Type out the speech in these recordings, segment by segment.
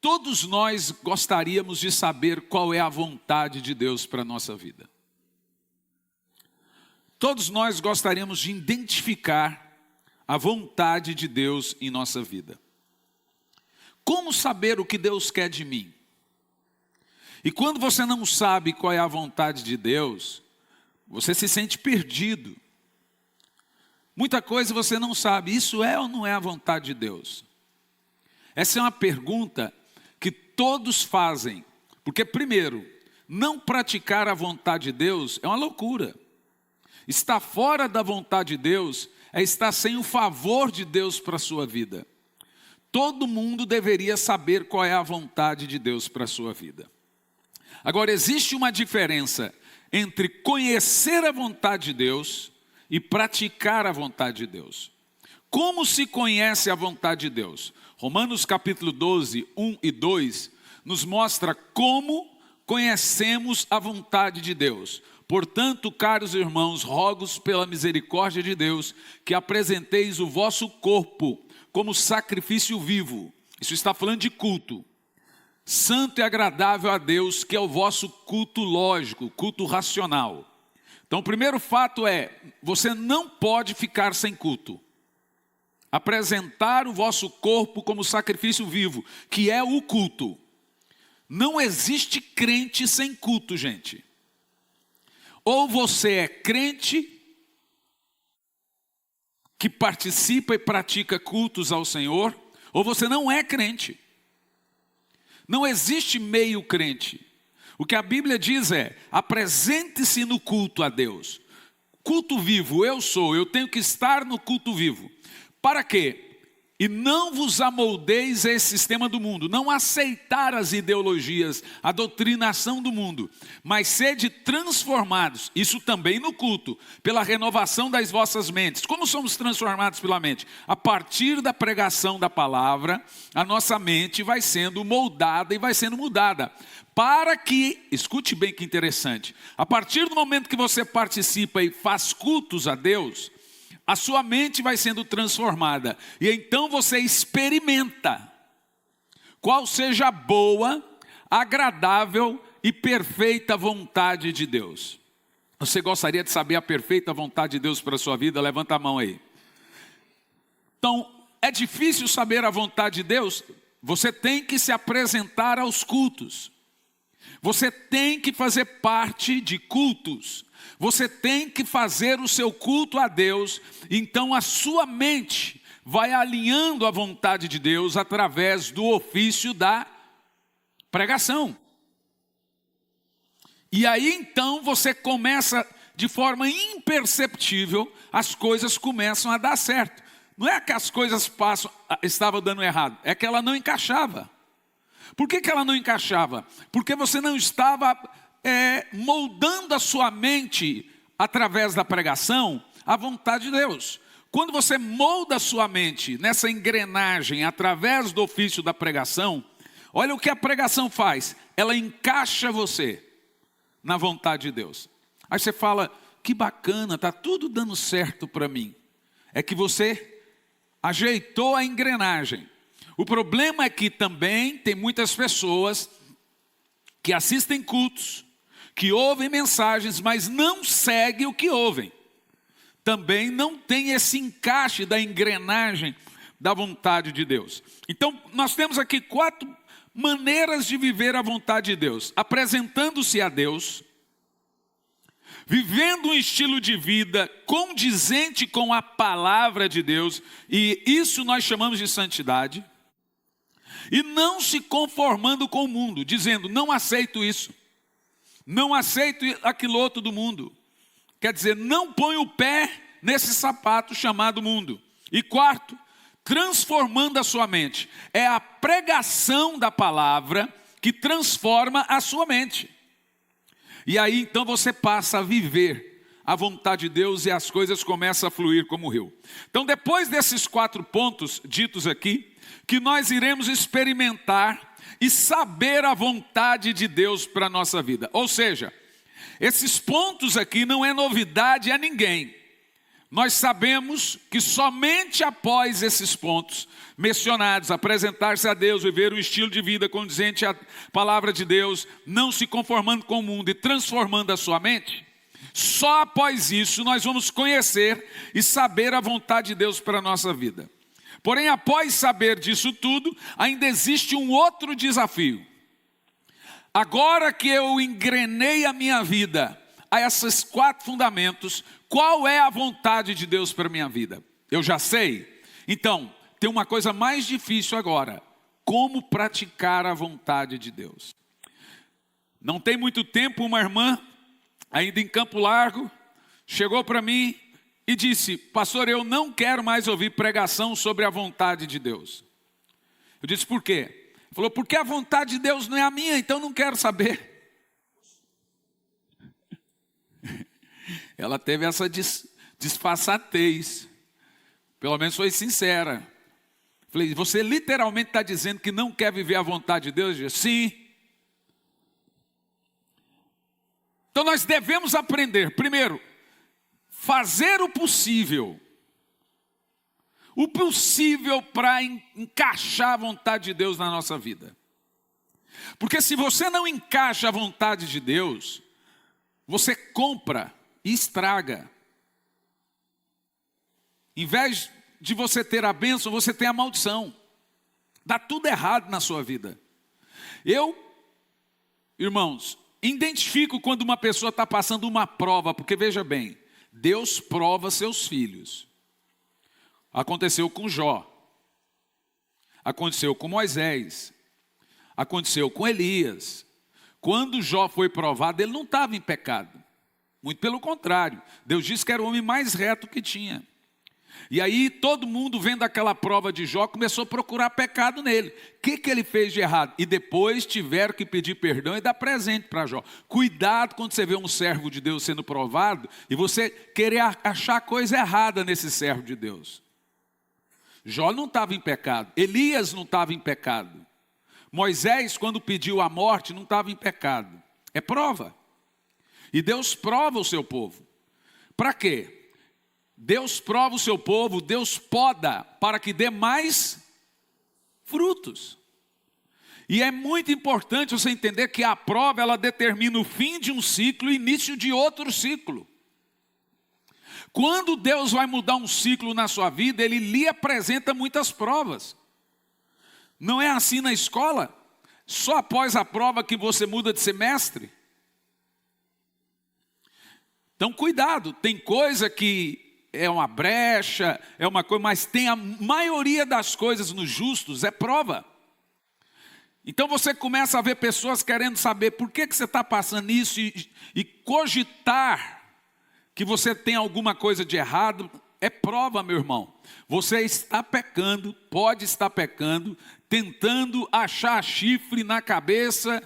Todos nós gostaríamos de saber qual é a vontade de Deus para a nossa vida. Todos nós gostaríamos de identificar a vontade de Deus em nossa vida. Como saber o que Deus quer de mim? E quando você não sabe qual é a vontade de Deus, você se sente perdido. Muita coisa você não sabe, isso é ou não é a vontade de Deus? Essa é uma pergunta que todos fazem, porque primeiro, não praticar a vontade de Deus é uma loucura. Estar fora da vontade de Deus é estar sem o favor de Deus para a sua vida. Todo mundo deveria saber qual é a vontade de Deus para a sua vida. Agora, existe uma diferença entre conhecer a vontade de Deus e praticar a vontade de Deus. Como se conhece a vontade de Deus? Romanos capítulo 12, 1 e 2, nos mostra como conhecemos a vontade de Deus. Portanto, caros irmãos, rogo-vos pela misericórdia de Deus, que apresenteis o vosso corpo como sacrifício vivo. Isso está falando de culto. Santo e agradável a Deus, que é o vosso culto lógico, culto racional. Então, o primeiro fato é, você não pode ficar sem culto. Apresentar o vosso corpo como sacrifício vivo, que é o culto. Não existe crente sem culto, gente. Ou você é crente que participa e pratica cultos ao Senhor, ou você não é crente. Não existe meio crente. O que a Bíblia diz é, apresente-se no culto a Deus. Culto vivo, eu tenho que estar no culto vivo. Para quê? E não vos amoldeis a esse sistema do mundo, não aceitar as ideologias, a doutrinação do mundo, mas sede transformados, isso também no culto, pela renovação das vossas mentes. Como somos transformados pela mente? A partir da pregação da palavra, a nossa mente vai sendo moldada e vai sendo mudada. Para que, escute bem que interessante, a partir do momento que você participa e faz cultos a Deus, a sua mente vai sendo transformada. E então você experimenta qual seja a boa, agradável e perfeita vontade de Deus. Você gostaria de saber a perfeita vontade de Deus para a sua vida? Levanta a mão aí. Então, é difícil saber a vontade de Deus? Você tem que se apresentar aos cultos. Você tem que fazer parte de cultos. Você tem que fazer o seu culto a Deus, então a sua mente vai alinhando a vontade de Deus através do ofício da pregação. E aí então você começa de forma imperceptível, as coisas começam a dar certo. Não é que as coisas estavam dando errado, é que ela não encaixava. Por que ela não encaixava? Porque você não estava moldando a sua mente através da pregação à vontade de Deus. Quando você molda a sua mente nessa engrenagem através do ofício da pregação, olha o que a pregação faz, ela encaixa você na vontade de Deus. Aí você fala, que bacana, está tudo dando certo para mim. É que você ajeitou a engrenagem. O problema é que também tem muitas pessoas que assistem cultos, que ouvem mensagens, mas não seguem o que ouvem. Também não tem esse encaixe da engrenagem da vontade de Deus. Então, nós temos aqui 4 maneiras de viver a vontade de Deus. Apresentando-se a Deus, vivendo um estilo de vida condizente com a palavra de Deus, e isso nós chamamos de santidade, e não se conformando com o mundo, dizendo, não aceito isso. Não aceito aquilo outro do mundo. Quer dizer, não põe o pé nesse sapato chamado mundo. E 4, transformando a sua mente. É a pregação da palavra que transforma a sua mente. E aí então você passa a viver a vontade de Deus e as coisas começam a fluir como o rio. Então depois desses 4 pontos ditos aqui, que nós iremos experimentar e saber a vontade de Deus para a nossa vida. Ou seja, esses pontos aqui não é novidade a ninguém. nós sabemos que somente após esses pontos mencionados, apresentar-se a Deus, viver um estilo de vida condizente à palavra de Deus, não se conformando com o mundo e transformando a sua mente, só após isso nós vamos conhecer e saber a vontade de Deus para a nossa vida. Porém, após saber disso tudo, ainda existe um outro desafio. Agora que eu engrenei a minha vida a esses 4 fundamentos, qual é a vontade de Deus para a minha vida? Eu já sei. Então, tem uma coisa mais difícil agora: como praticar a vontade de Deus. Não tem muito tempo, uma irmã, ainda em Campo Largo, chegou para mim e disse: pastor, eu não quero mais ouvir pregação sobre a vontade de Deus. Eu disse: por quê? Ele falou: porque a vontade de Deus não é a minha, então não quero saber. Ela teve essa disfarçatez, pelo menos foi sincera. Falei: você literalmente está dizendo que não quer viver a vontade de Deus? Eu disse: sim. Então nós devemos aprender, primeiro, fazer o possível para encaixar a vontade de Deus na nossa vida. Porque se você não encaixa a vontade de Deus, você compra e estraga. Em vez de você ter a bênção, você tem a maldição. Dá tudo errado na sua vida. Eu, irmãos, identifico quando uma pessoa está passando uma prova, porque veja bem, Deus prova seus filhos. Aconteceu com Jó, aconteceu com Moisés, aconteceu com Elias. Quando Jó foi provado, ele não estava em pecado. Muito pelo contrário, Deus disse que era o homem mais reto que tinha. E aí todo mundo vendo aquela prova de Jó começou a procurar pecado nele. O que ele fez de errado? E depois tiveram que pedir perdão e dar presente para Jó. Cuidado quando você vê um servo de Deus sendo provado e você querer achar coisa errada nesse servo de Deus. Jó não estava em pecado, Elias não estava em pecado. Moisés, quando pediu a morte, não estava em pecado. É prova. E Deus prova o seu povo. Para quê? Deus prova o seu povo, Deus poda para que dê mais frutos. E é muito importante você entender que a prova, ela determina o fim de um ciclo e início de outro ciclo. Quando Deus vai mudar um ciclo na sua vida, Ele lhe apresenta muitas provas. Não é assim na escola? Só após a prova que você muda de semestre? Então cuidado, tem coisa que é uma brecha, é uma coisa, mas tem a maioria das coisas nos justos, é prova. Então você começa a ver pessoas querendo saber por que você está passando isso e cogitar que você tem alguma coisa de errado, é prova, meu irmão. Você está pecando, pode estar pecando, tentando achar chifre na cabeça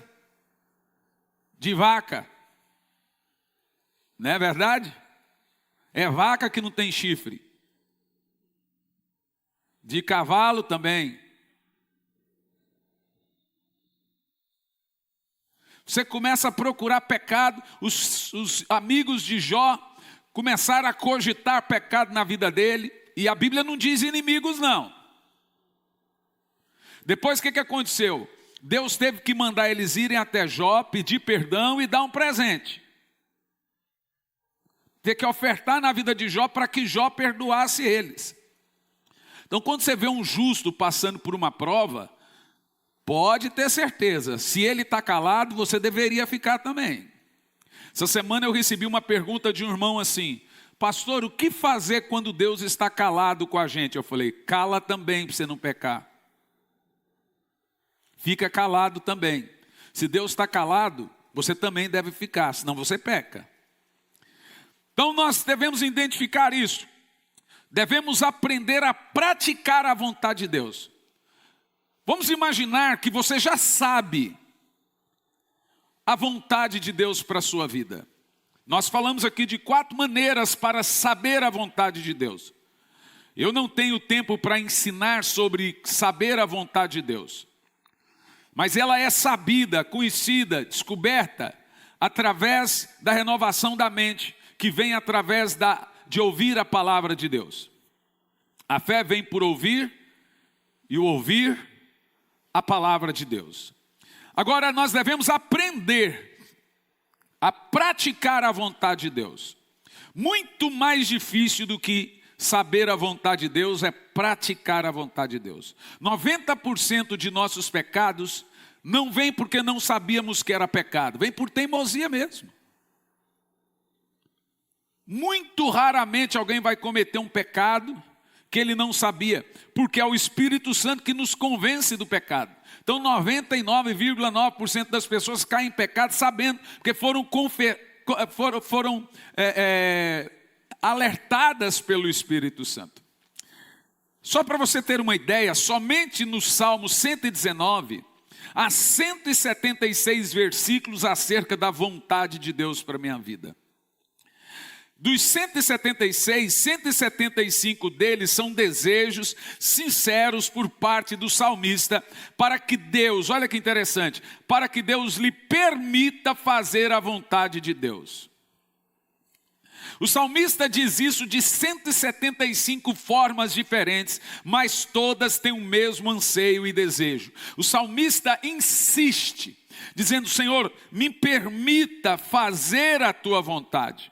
de vaca. Não é verdade? É vaca que não tem chifre. De cavalo também. Você começa a procurar pecado. Os amigos de Jó começaram a cogitar pecado na vida dele. E a Bíblia não diz inimigos, não. Depois o que aconteceu? Deus teve que mandar eles irem até Jó, pedir perdão e dar um presente. Ter que ofertar na vida de Jó para que Jó perdoasse eles. Então quando você vê um justo passando por uma prova, pode ter certeza, se ele está calado, você deveria ficar também. Essa semana eu recebi uma pergunta de um irmão assim: pastor, o que fazer quando Deus está calado com a gente? Eu falei: cala também para você não pecar. Fica calado também. Se Deus está calado, você também deve ficar, senão você peca. Então nós devemos identificar isso. Devemos aprender a praticar a vontade de Deus. Vamos imaginar que você já sabe a vontade de Deus para a sua vida. Nós falamos aqui de 4 maneiras para saber a vontade de Deus. Eu não tenho tempo para ensinar sobre saber a vontade de Deus. Mas ela é sabida, conhecida, descoberta através da renovação da mente, que vem através de ouvir a palavra de Deus. A fé vem por ouvir, e o ouvir a palavra de Deus. Agora nós devemos aprender a praticar a vontade de Deus. Muito mais difícil do que saber a vontade de Deus é praticar a vontade de Deus. 90% de nossos pecados não vem porque não sabíamos que era pecado, vem por teimosia mesmo. Muito raramente alguém vai cometer um pecado que ele não sabia, porque é o Espírito Santo que nos convence do pecado. Então 99,9% das pessoas caem em pecado sabendo, porque foram alertadas pelo Espírito Santo. Só para você ter uma ideia, somente no Salmo 119, há 176 versículos acerca da vontade de Deus para a minha vida. Dos 176, 175 deles são desejos sinceros por parte do salmista, para que Deus, olha que interessante, para que Deus lhe permita fazer a vontade de Deus. O salmista diz isso de 175 formas diferentes, mas todas têm o mesmo anseio e desejo. O salmista insiste, dizendo: Senhor, me permita fazer a tua vontade.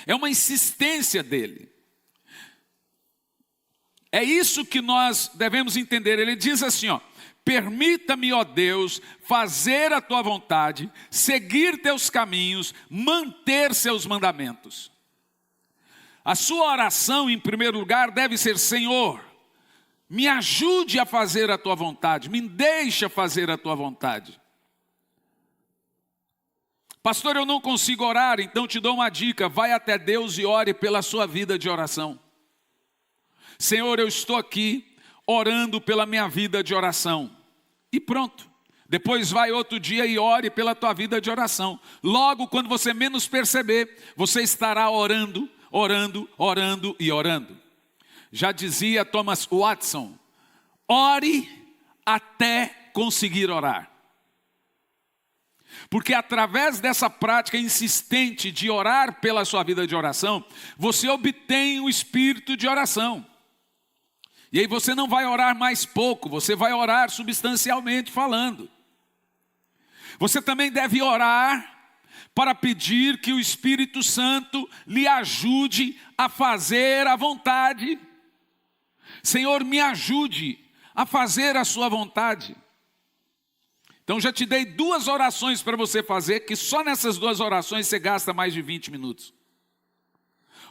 É uma insistência dele. É isso que nós devemos entender. Ele diz assim, permita-me, ó Deus, fazer a tua vontade, seguir teus caminhos, manter seus mandamentos. A sua oração, em primeiro lugar, deve ser: Senhor, me ajude a fazer a tua vontade, me deixa fazer a tua vontade. Pastor, eu não consigo orar, então te dou uma dica: vai até Deus e ore pela sua vida de oração. Senhor, eu estou aqui orando pela minha vida de oração. E pronto. Depois vai outro dia e ore pela tua vida de oração. Logo, quando você menos perceber, você estará orando, orando, orando e orando. Já dizia Thomas Watson: ore até conseguir orar. Porque através dessa prática insistente de orar pela sua vida de oração, você obtém o espírito de oração. E aí você não vai orar mais pouco, você vai orar substancialmente falando. Você também deve orar para pedir que o Espírito Santo lhe ajude a fazer a vontade. Senhor, me ajude a fazer a sua vontade. Então já te dei 2 orações para você fazer, que só nessas 2 orações você gasta mais de 20 minutos.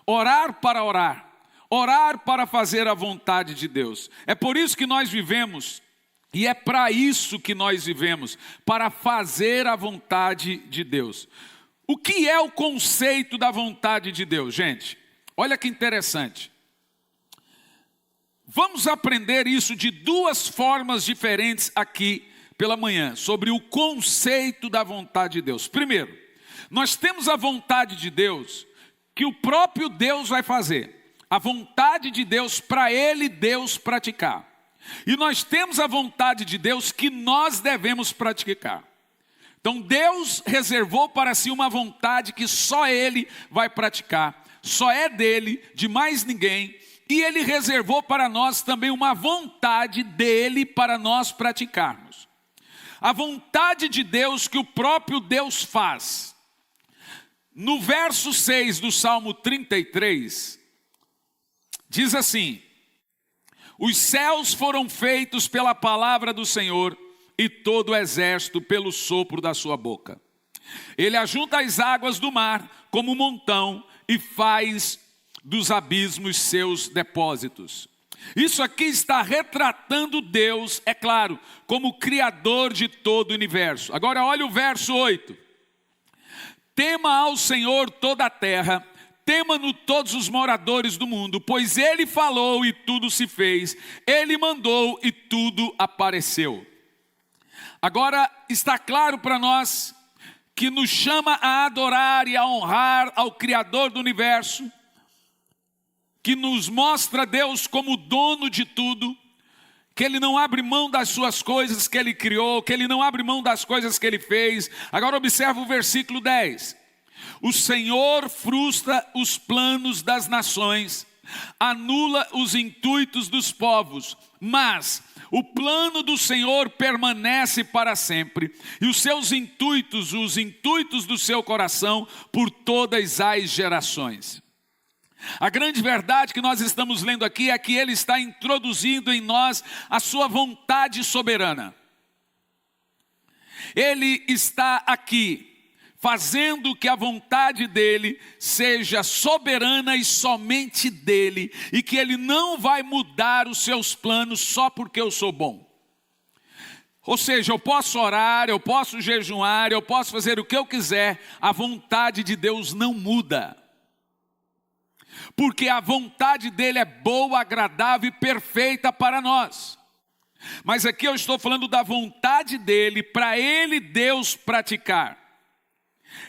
Orar para orar. Orar para fazer a vontade de Deus. É por isso que nós vivemos, e é para isso que nós vivemos, para fazer a vontade de Deus. O que é o conceito da vontade de Deus, gente? Olha que interessante. Vamos aprender isso de 2 formas diferentes aqui pela manhã, sobre o conceito da vontade de Deus. Primeiro, nós temos a vontade de Deus, que o próprio Deus vai fazer. A vontade de Deus para Ele, Deus praticar. E nós temos a vontade de Deus que nós devemos praticar. Então Deus reservou para si uma vontade que só Ele vai praticar. Só é dele, de mais ninguém. E Ele reservou para nós também uma vontade dele para nós praticarmos. A vontade de Deus que o próprio Deus faz. No verso 6 do Salmo 33, diz assim: os céus foram feitos pela palavra do Senhor, e todo o exército pelo sopro da sua boca. Ele ajunta as águas do mar como um montão, e faz dos abismos seus depósitos. Isso aqui está retratando Deus, é claro, como Criador de todo o universo. Agora olha o verso 8. Tema ao Senhor toda a terra, tema-no todos os moradores do mundo, pois Ele falou e tudo se fez, Ele mandou e tudo apareceu. Agora está claro para nós que nos chama a adorar e a honrar ao Criador do universo, que nos mostra Deus como dono de tudo, que Ele não abre mão das suas coisas que Ele criou, que Ele não abre mão das coisas que Ele fez. Agora observa o versículo 10. O Senhor frustra os planos das nações, anula os intuitos dos povos, mas o plano do Senhor permanece para sempre, e os seus intuitos, os intuitos do seu coração, por todas as gerações. A grande verdade que nós estamos lendo aqui é que Ele está introduzindo em nós a sua vontade soberana. Ele está aqui fazendo que a vontade dele seja soberana e somente dele, e que ele não vai mudar os seus planos só porque eu sou bom. Ou seja, eu posso orar, eu posso jejuar, eu posso fazer o que eu quiser, a vontade de Deus não muda. Porque a vontade dele é boa, agradável e perfeita para nós. Mas aqui eu estou falando da vontade dele, para ele, Deus, praticar.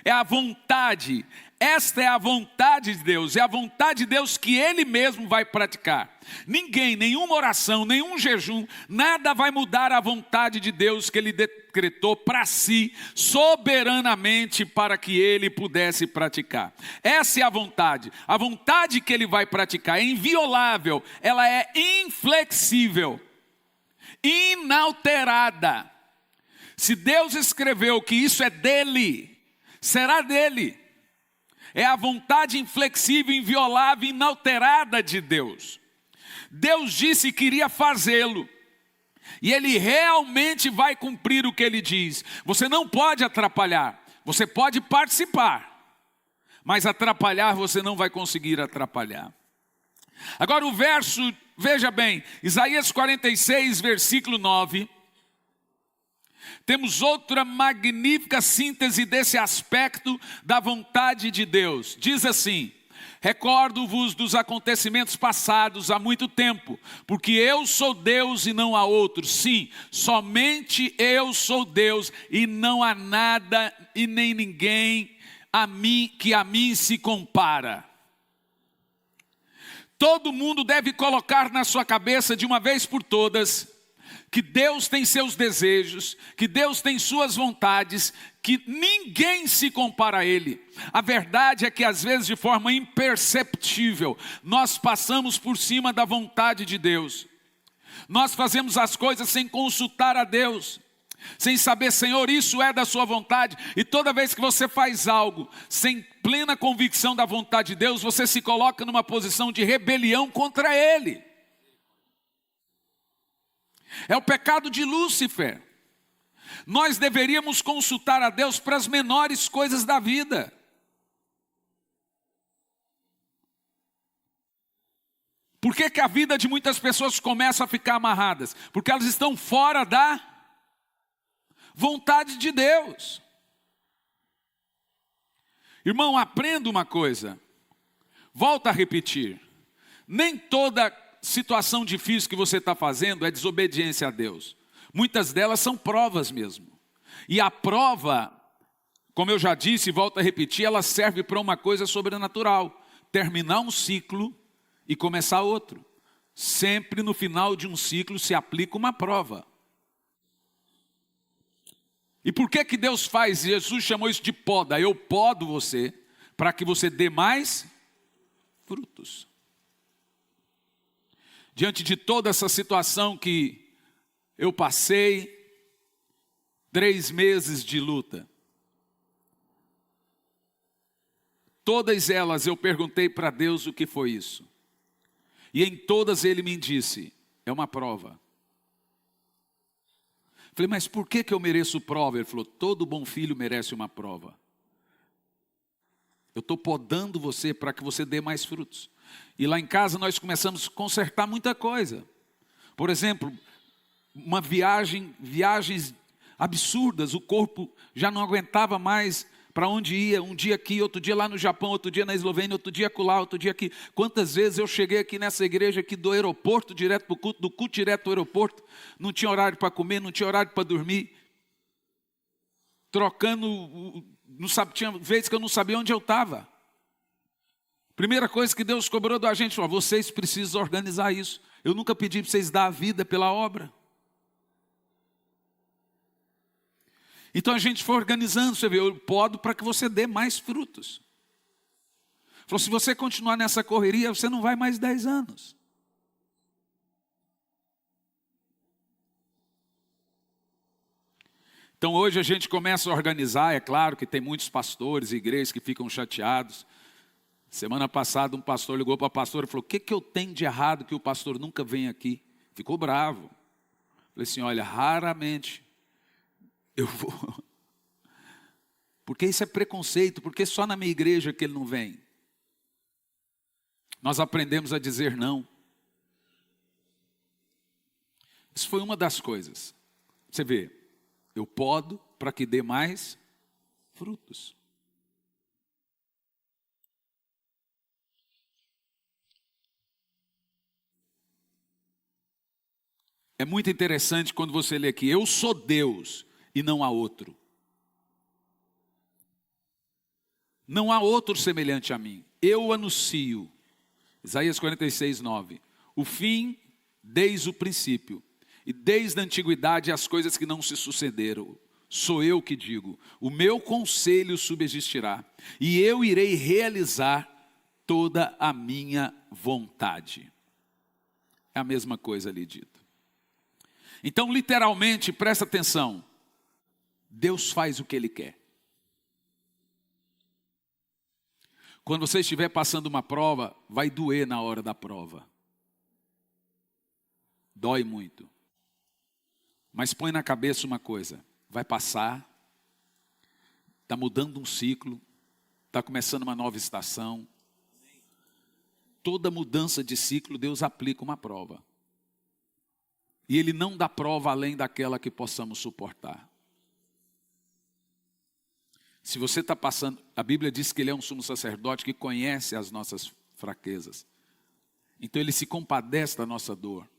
É a vontade, esta é a vontade de Deus, é a vontade de Deus que Ele mesmo vai praticar. Ninguém, nenhuma oração, nenhum jejum, nada vai mudar a vontade de Deus que Ele decretou para si, soberanamente, para que Ele pudesse praticar. Essa é a vontade que Ele vai praticar é inviolável, ela é inflexível, inalterada. Se Deus escreveu que isso é dele, será dele. É a vontade inflexível, inviolável, inalterada de Deus. Deus disse que iria fazê-lo. E Ele realmente vai cumprir o que Ele diz. Você não pode atrapalhar. Você pode participar. Mas atrapalhar, você não vai conseguir atrapalhar. Agora o verso, veja bem, Isaías 46, versículo 9. Temos outra magnífica síntese desse aspecto da vontade de Deus. Diz assim: recordo-vos dos acontecimentos passados há muito tempo, porque eu sou Deus e não há outro. Sim, somente eu sou Deus e não há nada e nem ninguém que a mim se compara. Todo mundo deve colocar na sua cabeça de uma vez por todas que Deus tem seus desejos, que Deus tem suas vontades, que ninguém se compara a Ele. A verdade é que às vezes de forma imperceptível, nós passamos por cima da vontade de Deus. Nós fazemos as coisas sem consultar a Deus, sem saber, Senhor, isso é da sua vontade. E toda vez que você faz algo sem plena convicção da vontade de Deus, você se coloca numa posição de rebelião contra Ele. É o pecado de Lúcifer. Nós deveríamos consultar a Deus para as menores coisas da vida. Por que que a vida de muitas pessoas começa a ficar amarradas? Porque elas estão fora da vontade de Deus. Irmão, aprenda uma coisa. Volta a repetir. Nem toda situação difícil que você está fazendo é desobediência a Deus. Muitas delas são provas mesmo. E a prova, como eu já disse e volto a repetir, ela serve para uma coisa sobrenatural. Terminar um ciclo e começar outro. Sempre no final de um ciclo se aplica uma prova. E por que que Deus faz? Jesus chamou isso de poda. Eu podo você para que você dê mais frutos. Diante de toda essa situação que eu passei, 3 meses de luta. Todas elas eu perguntei para Deus o que foi isso. E em todas Ele me disse, é uma prova. Falei, mas por que que eu mereço prova? Ele falou, todo bom filho merece uma prova. Eu estou podando você para que você dê mais frutos. E lá em casa nós começamos a consertar muita coisa. Por exemplo, viagens absurdas, o corpo já não aguentava mais para onde ia, um dia aqui, outro dia lá no Japão, outro dia na Eslovênia, outro dia acolá, outro dia aqui. Quantas vezes eu cheguei aqui nessa igreja aqui do aeroporto, direto para o culto, do culto direto para o aeroporto, não tinha horário para comer, não tinha horário para dormir, trocando, tinha vezes que eu não sabia onde eu estava. Primeira coisa que Deus cobrou da gente, falou, vocês precisam organizar isso. Eu nunca pedi para vocês dar a vida pela obra. Então a gente foi organizando, você vê, eu podo para que você dê mais frutos. Falou, se você continuar nessa correria, você não vai mais 10 anos. Então hoje a gente começa a organizar, é claro que tem muitos pastores e igrejas que ficam chateados. Semana passada um pastor ligou para a pastora e falou, o que eu tenho de errado que o pastor nunca vem aqui? Ficou bravo. Falei assim, olha, raramente eu vou. Porque isso é preconceito, porque só na minha igreja que ele não vem. Nós aprendemos a dizer não. Isso foi uma das coisas. Você vê, eu podo para que dê mais frutos. É muito interessante quando você lê aqui, eu sou Deus e não há outro. Não há outro semelhante a mim. Eu anuncio, Isaías 46, 9, o fim desde o princípio, e desde a antiguidade as coisas que não se sucederam. Sou eu que digo, o meu conselho subsistirá, e eu irei realizar toda a minha vontade. É a mesma coisa ali dito. Então, literalmente, presta atenção, Deus faz o que Ele quer. Quando você estiver passando uma prova, vai doer na hora da prova. Dói muito. Mas põe na cabeça uma coisa, vai passar, está mudando um ciclo, está começando uma nova estação. Toda mudança de ciclo, Deus aplica uma prova. E Ele não dá prova além daquela que possamos suportar. Se você está passando, a Bíblia diz que Ele é um sumo sacerdote que conhece as nossas fraquezas. Então Ele se compadece da nossa dor.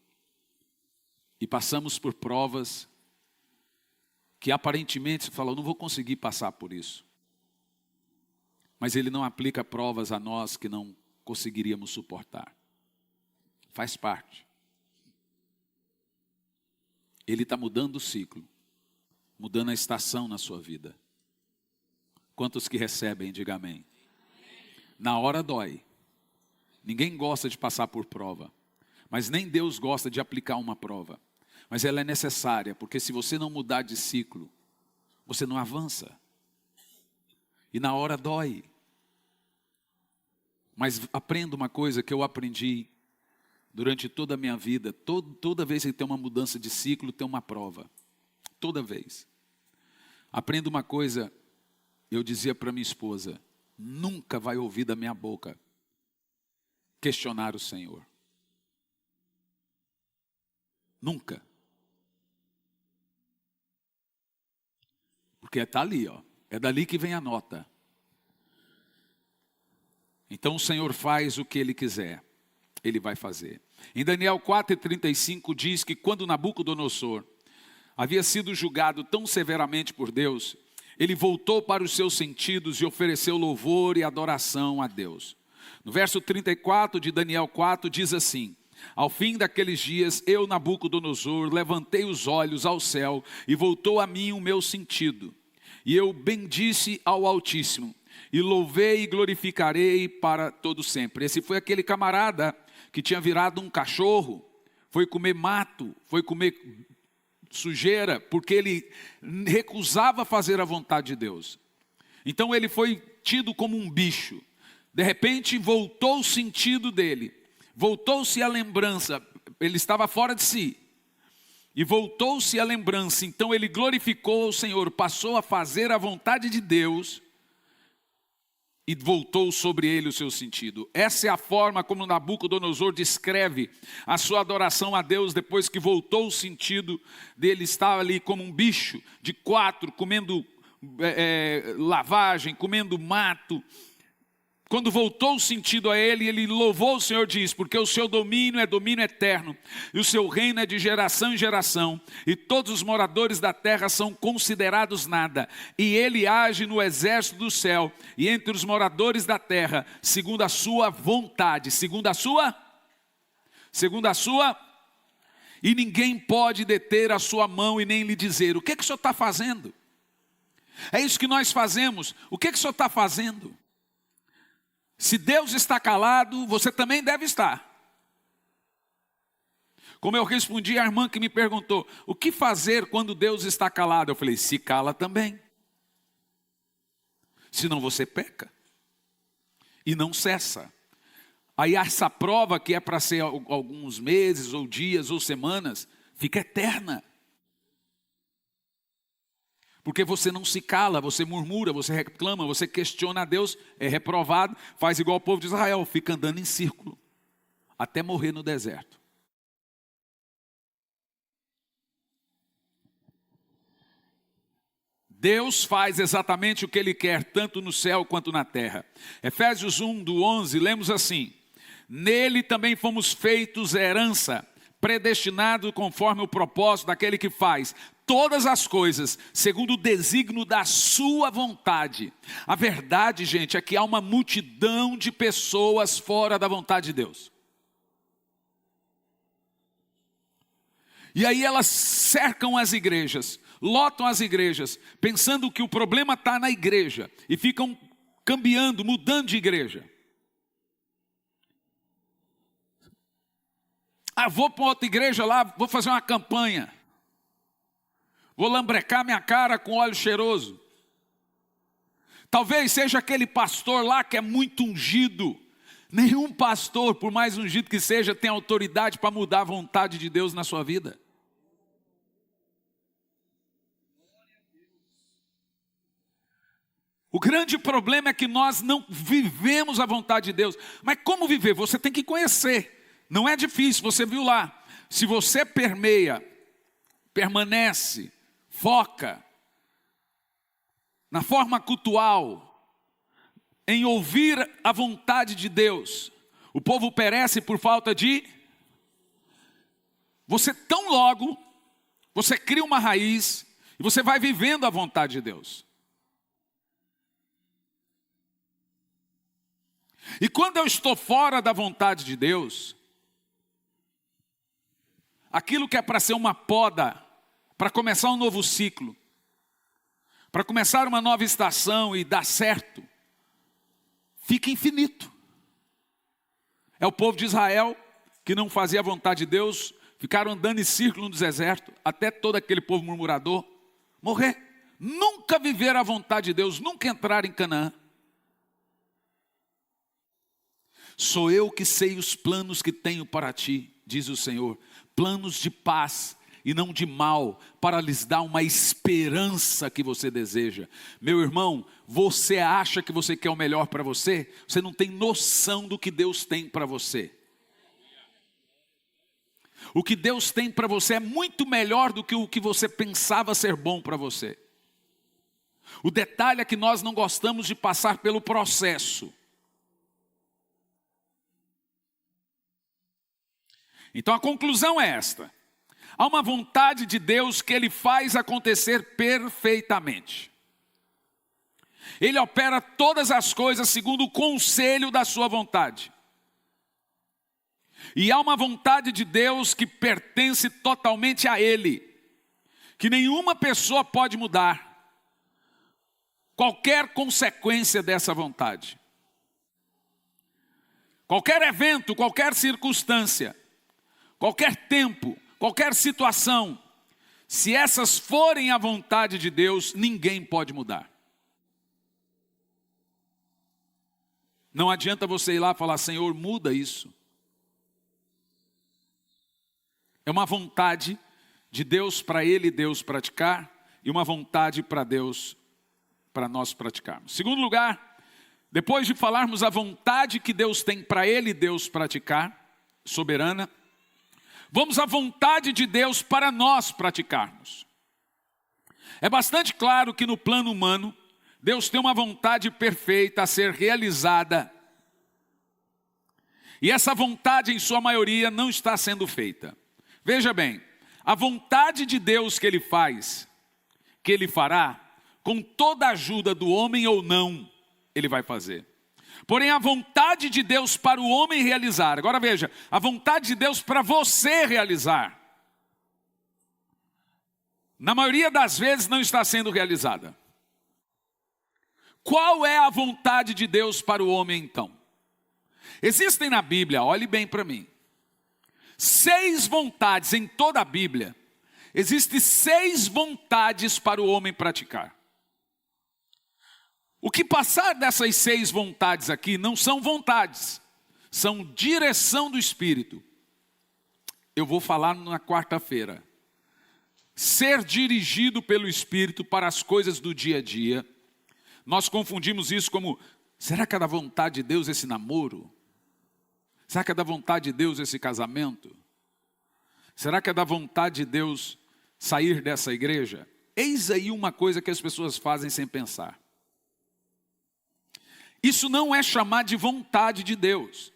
E passamos por provas que aparentemente você fala, eu não vou conseguir passar por isso. Mas Ele não aplica provas a nós que não conseguiríamos suportar. Faz parte. Ele está mudando o ciclo, mudando a estação na sua vida. Quantos que recebem, diga amém. Na hora dói. Ninguém gosta de passar por prova. Mas nem Deus gosta de aplicar uma prova. Mas ela é necessária, porque se você não mudar de ciclo, você não avança. E na hora dói. Mas aprenda uma coisa que eu aprendi durante toda a minha vida. Toda vez que tem uma mudança de ciclo, tem uma prova. Toda vez. Aprenda uma coisa. Eu dizia para minha esposa, nunca vai ouvir da minha boca questionar o Senhor. Nunca. Porque está ali, ó. É dali que vem a nota. Então o Senhor faz o que Ele quiser. Ele vai fazer. Em Daniel 4:35 diz que quando Nabucodonosor havia sido julgado tão severamente por Deus, ele voltou para os seus sentidos e ofereceu louvor e adoração a Deus. No verso 34 de Daniel 4 diz assim, ao fim daqueles dias, eu, Nabucodonosor, levantei os olhos ao céu e voltou a mim o meu sentido. E eu bendisse ao Altíssimo e louvei e glorificarei para todo sempre. Esse foi aquele camarada que tinha virado um cachorro, foi comer mato, foi comer sujeira, porque ele recusava fazer a vontade de Deus. Então ele foi tido como um bicho. De repente voltou o sentido dele, voltou-se a lembrança, ele estava fora de si. E voltou-se a lembrança, então ele glorificou o Senhor, passou a fazer a vontade de Deus e voltou sobre ele o seu sentido. Essa é a forma como Nabucodonosor descreve a sua adoração a Deus depois que voltou o sentido dele. Estava ali como um bicho de 4, comendo lavagem, comendo mato. Quando voltou o sentido a ele, ele louvou o Senhor, diz, porque o seu domínio é domínio eterno, e o seu reino é de geração em geração, e todos os moradores da terra são considerados nada, e ele age no exército do céu, e entre os moradores da terra, segundo a sua vontade, segundo a sua, e ninguém pode deter a sua mão e nem lhe dizer, o que o senhor está fazendo? É isso que nós fazemos. O que o senhor está fazendo? Se Deus está calado, você também deve estar. Como eu respondi à irmã que me perguntou, o que fazer quando Deus está calado? Eu falei, se cala também. Senão você peca. E não cessa. Aí essa prova que é para ser alguns meses, ou dias, ou semanas, fica eterna. Porque você não se cala, você murmura, você reclama, você questiona a Deus, é reprovado, faz igual o povo de Israel, fica andando em círculo, até morrer no deserto. Deus faz exatamente o que Ele quer, tanto no céu quanto na terra. Efésios 1, do 11, lemos assim: nele também fomos feitos herança, predestinado conforme o propósito daquele que faz todas as coisas, segundo o desígnio da sua vontade. A verdade, gente, é que há uma multidão de pessoas fora da vontade de Deus. E aí elas cercam as igrejas, lotam as igrejas, pensando que o problema está na igreja, e ficam cambiando, mudando de igreja. Vou para outra igreja lá, vou fazer uma campanha. Vou lambrecar minha cara com óleo cheiroso. Talvez seja aquele pastor lá que é muito ungido. Nenhum pastor, por mais ungido que seja, tem autoridade para mudar a vontade de Deus na sua vida. O grande problema é que nós não vivemos a vontade de Deus. Mas como viver? Você tem que conhecer. Não é difícil, você viu lá. Se você permeia, permanece, foca na forma cultual, em ouvir a vontade de Deus, o povo perece por falta de... Você tão logo, você cria uma raiz, e você vai vivendo a vontade de Deus. E quando eu estou fora da vontade de Deus, aquilo que é para ser uma poda, para começar um novo ciclo, para começar uma nova estação e dar certo, fica infinito. É o povo de Israel que não fazia a vontade de Deus, ficaram andando em círculo no deserto, até todo aquele povo murmurador morrer. Nunca viver a vontade de Deus, nunca entrar em Canaã. Sou eu que sei os planos que tenho para ti, diz o Senhor, planos de paz e não de mal, para lhes dar uma esperança que você deseja. Meu irmão, você acha que você quer o melhor para você? Você não tem noção do que Deus tem para você. O que Deus tem para você é muito melhor do que o que você pensava ser bom para você. O detalhe é que nós não gostamos de passar pelo processo. Então a conclusão é esta: há uma vontade de Deus que Ele faz acontecer perfeitamente. Ele opera todas as coisas segundo o conselho da sua vontade. E há uma vontade de Deus que pertence totalmente a Ele, que nenhuma pessoa pode mudar qualquer consequência dessa vontade. Qualquer evento, qualquer circunstância, qualquer tempo, qualquer situação, se essas forem a vontade de Deus, ninguém pode mudar. Não adianta você ir lá e falar, Senhor, muda isso. É uma vontade de Deus para Ele, Deus praticar, e uma vontade para Deus, para nós praticarmos. Segundo lugar, depois de falarmos a vontade que Deus tem para Ele, Deus praticar, soberana, vamos à vontade de Deus para nós praticarmos. É bastante claro que no plano humano, Deus tem uma vontade perfeita a ser realizada. E essa vontade, em sua maioria, não está sendo feita. Veja bem, a vontade de Deus que Ele faz, que Ele fará, com toda a ajuda do homem ou não, Ele vai fazer. Porém, a vontade de Deus para o homem realizar. Agora veja, a vontade de Deus para você realizar, na maioria das vezes não está sendo realizada. Qual é a vontade de Deus para o homem então? Existem na Bíblia, olhe bem para mim, 6 vontades em toda a Bíblia. Existem 6 vontades para o homem praticar. O que passar dessas 6 vontades aqui não são vontades, são direção do Espírito. Eu vou falar na quarta-feira. Ser dirigido pelo Espírito para as coisas do dia a dia. Nós confundimos isso como, será que é da vontade de Deus esse namoro? Será que é da vontade de Deus esse casamento? Será que é da vontade de Deus sair dessa igreja? Eis aí uma coisa que as pessoas fazem sem pensar. Isso não é chamar de vontade de Deus.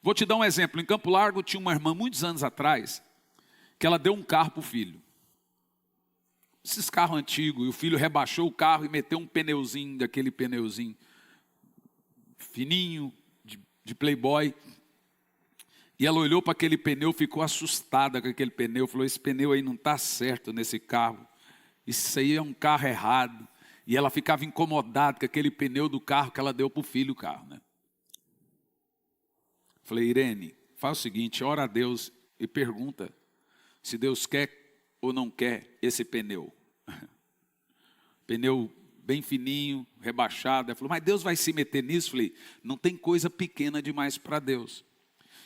Vou te dar um exemplo. Em Campo Largo tinha uma irmã muitos anos atrás, que ela deu um carro para o filho. Esses carros antigos, e o filho rebaixou o carro e meteu um pneuzinho, daquele pneuzinho fininho, de Playboy. E ela olhou para aquele pneu, ficou assustada com aquele pneu, falou, esse pneu aí não está certo nesse carro. Isso aí é um carro errado. E ela ficava incomodada com aquele pneu do carro que ela deu para o filho, o carro, né? Falei, Irene, faz o seguinte, ora a Deus e pergunta se Deus quer ou não quer esse pneu. Pneu bem fininho, rebaixado. Ela falou, mas Deus vai se meter nisso? Falei, não tem coisa pequena demais para Deus.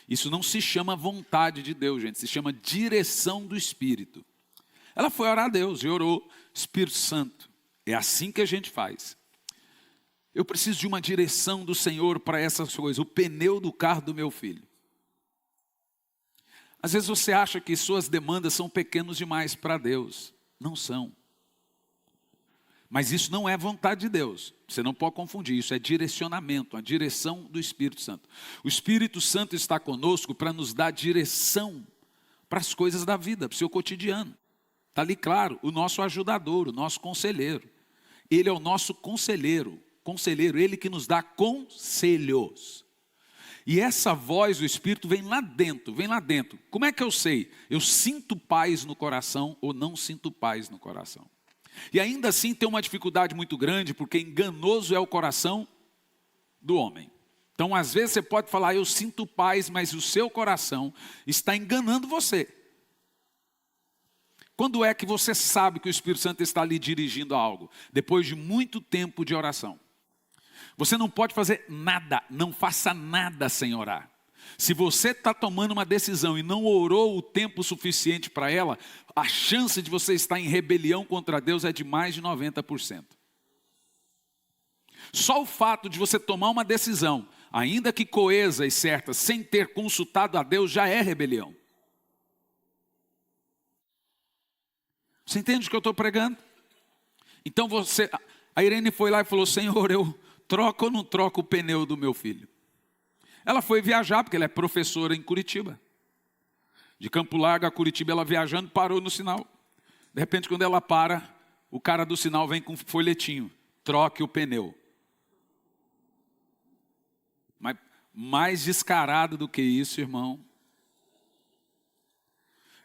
Isso não se chama vontade de Deus, gente, se chama direção do Espírito. Ela foi orar a Deus e orou, Espírito Santo, é assim que a gente faz. Eu preciso de uma direção do Senhor para essas coisas, o pneu do carro do meu filho. Às vezes você acha que suas demandas são pequenas demais para Deus. Não são. Mas isso não é vontade de Deus. Você não pode confundir. Isso é direcionamento, a direção do Espírito Santo. O Espírito Santo está conosco para nos dar direção para as coisas da vida, para o seu cotidiano. Está ali claro, o nosso ajudador, o nosso conselheiro. Ele é o nosso conselheiro, ele que nos dá conselhos. E essa voz do Espírito vem lá dentro. Como é que eu sei? Eu sinto paz no coração ou não sinto paz no coração. E ainda assim tem uma dificuldade muito grande, porque enganoso é o coração do homem. Então às vezes você pode falar, eu sinto paz, mas o seu coração está enganando você. Quando é que você sabe que o Espírito Santo está lhe dirigindo a algo? Depois de muito tempo de oração. Você não pode fazer nada, não faça nada sem orar. Se você está tomando uma decisão e não orou o tempo suficiente para ela, a chance de você estar em rebelião contra Deus é de mais de 90%. Só o fato de você tomar uma decisão, ainda que coesa e certa, sem ter consultado a Deus, já é rebelião. Você entende o que eu estou pregando? Então a Irene foi lá e falou, Senhor, eu troco ou não troco o pneu do meu filho? Ela foi viajar, porque ela é professora em Curitiba. De Campo Largo a Curitiba, ela viajando, parou no sinal. De repente, quando ela para, o cara do sinal vem com um folhetinho. Troque o pneu. Mas mais descarado do que isso, irmão.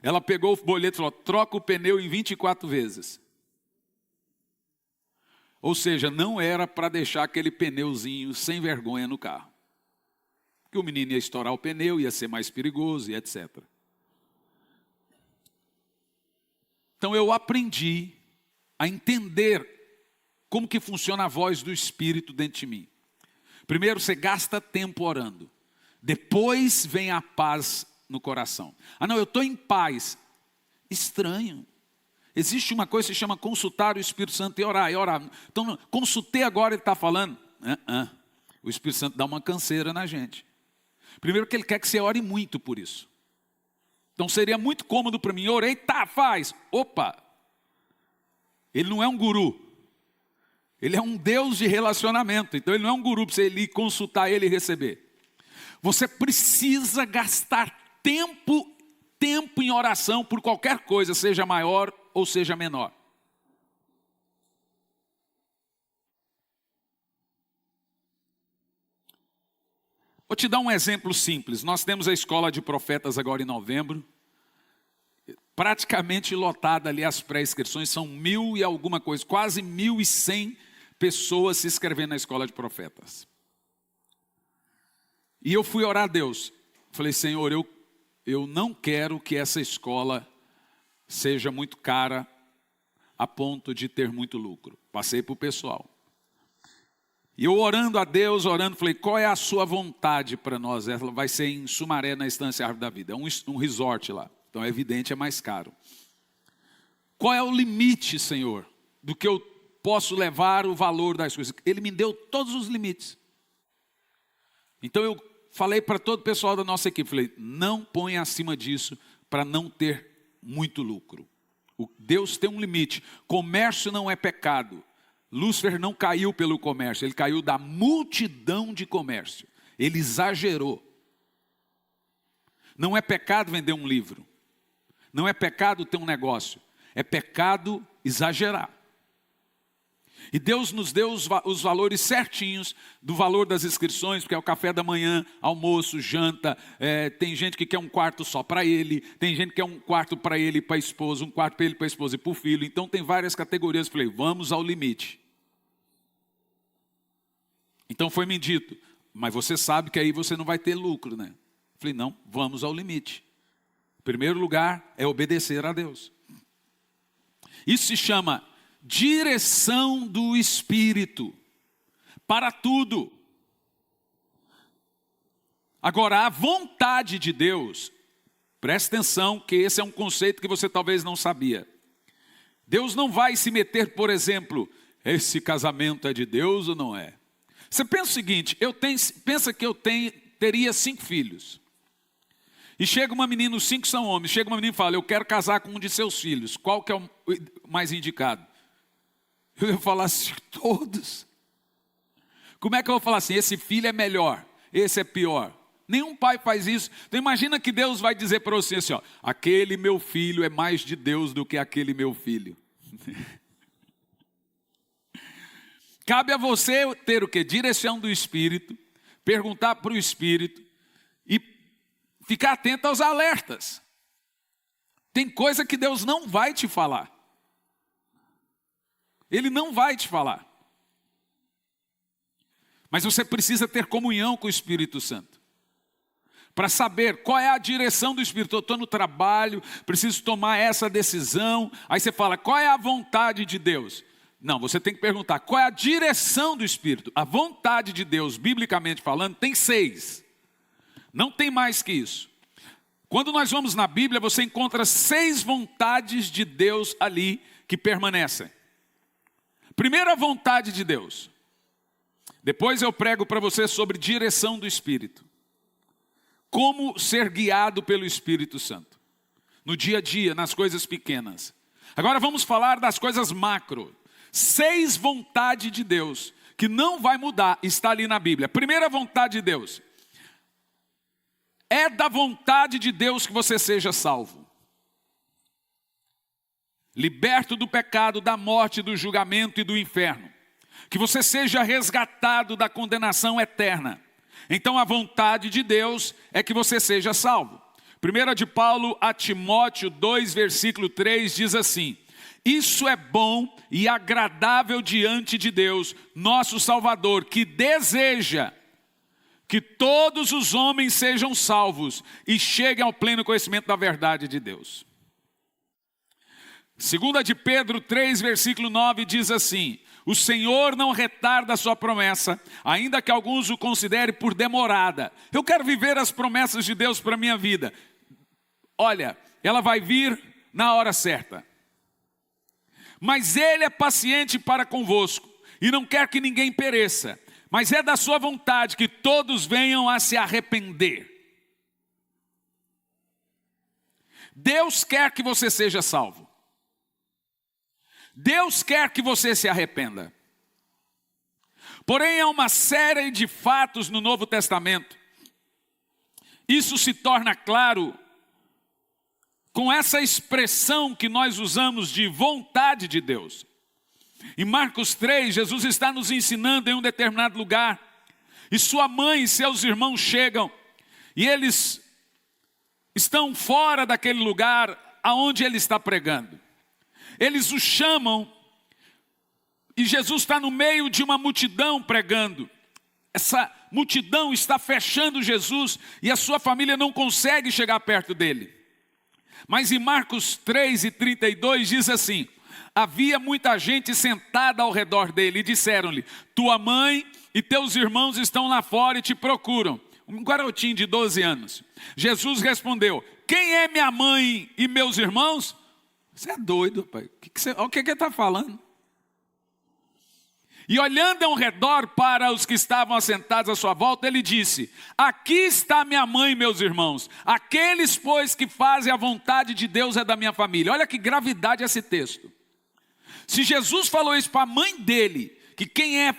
Ela pegou o boleto e falou, troca o pneu em 24 vezes. Ou seja, não era para deixar aquele pneuzinho sem vergonha no carro. Que o menino ia estourar o pneu, ia ser mais perigoso e etc. Então eu aprendi a entender como que funciona a voz do Espírito dentro de mim. Primeiro você gasta tempo orando. Depois vem a paz no coração. Ah não, eu estou em paz. Estranho. Existe uma coisa que se chama consultar o Espírito Santo e orar. Então, consultei agora, ele está falando. O Espírito Santo dá uma canseira na gente. Primeiro que ele quer que você ore muito por isso. Então seria muito cômodo para mim, orei, faz. Opa! Ele não é um guru. Ele é um Deus de relacionamento. Então ele não é um guru para você ir consultar ele e receber. Você precisa gastar tempo em oração por qualquer coisa, seja maior ou seja menor. Vou te dar um exemplo simples. Nós temos a escola de profetas agora em novembro. Praticamente lotada ali as pré-inscrições. São 1000 e alguma coisa, quase 1100 pessoas se inscrevendo na escola de profetas. E eu fui orar a Deus. Falei, Senhor, eu não quero que essa escola seja muito cara a ponto de ter muito lucro. Passei para o pessoal. E eu orando a Deus, falei, qual é a sua vontade para nós? Ela vai ser em Sumaré, na Estância Árvore da Vida. É um resort lá. Então é evidente, é mais caro. Qual é o limite, Senhor, do que eu posso levar o valor das coisas? Ele me deu todos os limites. Então eu falei para todo o pessoal da nossa equipe, falei, não ponha acima disso para não ter muito lucro. Deus tem um limite. Comércio não é pecado. Lúcifer não caiu pelo comércio, ele caiu da multidão de comércio. Ele exagerou. Não é pecado vender um livro. Não é pecado ter um negócio. É pecado exagerar. E Deus nos deu os valores certinhos do valor das inscrições, porque é o café da manhã, almoço, janta, tem gente que quer um quarto só para ele, tem gente que quer um quarto para ele e para a esposa, um quarto para ele, para a esposa e para o filho. Então tem várias categorias. Falei, vamos ao limite. Então foi me dito, mas você sabe que aí você não vai ter lucro, né? Falei, não, vamos ao limite. Em primeiro lugar é obedecer a Deus. Isso se chama direção do Espírito para tudo. Agora, a vontade de Deus, preste atenção que esse é um conceito que você talvez não sabia. Deus não vai se meter, por exemplo, esse casamento é de Deus ou não é? Você pensa o seguinte, pensa que eu teria 5 filhos. E chega uma menina, os 5 são homens, chega uma menina e fala, eu quero casar com um de seus filhos. Qual que é o mais indicado? Eu ia falar assim, todos. Como é que eu vou falar assim, esse filho é melhor, esse é pior? Nenhum pai faz isso. Então imagina que Deus vai dizer para você assim, ó, aquele meu filho é mais de Deus do que aquele meu filho. Cabe a você ter o quê? Direção do Espírito, perguntar para o Espírito e ficar atento aos alertas. Tem coisa que Deus não vai te falar. Ele não vai te falar. Mas você precisa ter comunhão com o Espírito Santo. Para saber qual é a direção do Espírito. Eu estou no trabalho, preciso tomar essa decisão. Aí você fala, qual é a vontade de Deus? Não, você tem que perguntar, qual é a direção do Espírito? A vontade de Deus, biblicamente falando, tem 6. Não tem mais que isso. Quando nós vamos na Bíblia, você encontra 6 vontades de Deus ali que permanecem. Primeira vontade de Deus. Depois eu prego para você sobre direção do Espírito. Como ser guiado pelo Espírito Santo. No dia a dia, nas coisas pequenas. Agora vamos falar das coisas macro. 6 vontades de Deus, que não vai mudar, está ali na Bíblia. Primeira vontade de Deus. É da vontade de Deus que você seja salvo. Liberto do pecado, da morte, do julgamento e do inferno. Que você seja resgatado da condenação eterna. Então a vontade de Deus é que você seja salvo. 1 de Paulo a Timóteo 2, versículo 3 diz assim: isso é bom e agradável diante de Deus, nosso Salvador, que deseja que todos os homens sejam salvos e cheguem ao pleno conhecimento da verdade de Deus. 2 de Pedro 3, versículo 9 diz assim: o Senhor não retarda a sua promessa, ainda que alguns o considerem por demorada. Eu quero viver as promessas de Deus para a minha vida. Olha, ela vai vir na hora certa. Mas Ele é paciente para convosco, e não quer que ninguém pereça, mas é da sua vontade que todos venham a se arrepender. Deus quer que você seja salvo. Deus quer que você se arrependa. Porém, há uma série de fatos no Novo Testamento. Isso se torna claro com essa expressão que nós usamos de vontade de Deus. Em Marcos 3, Jesus está nos ensinando em um determinado lugar. E sua mãe e seus irmãos chegam. E eles estão fora daquele lugar aonde ele está pregando. Eles o chamam E Jesus está no meio de uma multidão pregando. Essa multidão está fechando Jesus e a sua família não consegue chegar perto dele. Mas em Marcos 3:32 diz assim: havia muita gente sentada ao redor dele e disseram-lhe: tua mãe e teus irmãos estão lá fora e te procuram. Um garotinho de 12 anos. Jesus respondeu: quem é minha mãe e meus irmãos? Você é doido, pai. O que ele está falando? E olhando ao redor para os que estavam assentados à sua volta, ele disse: aqui está minha mãe e meus irmãos. Aqueles, pois, que fazem a vontade de Deus é da minha família. Olha que gravidade esse texto. Se Jesus falou isso para a mãe dele, que quem é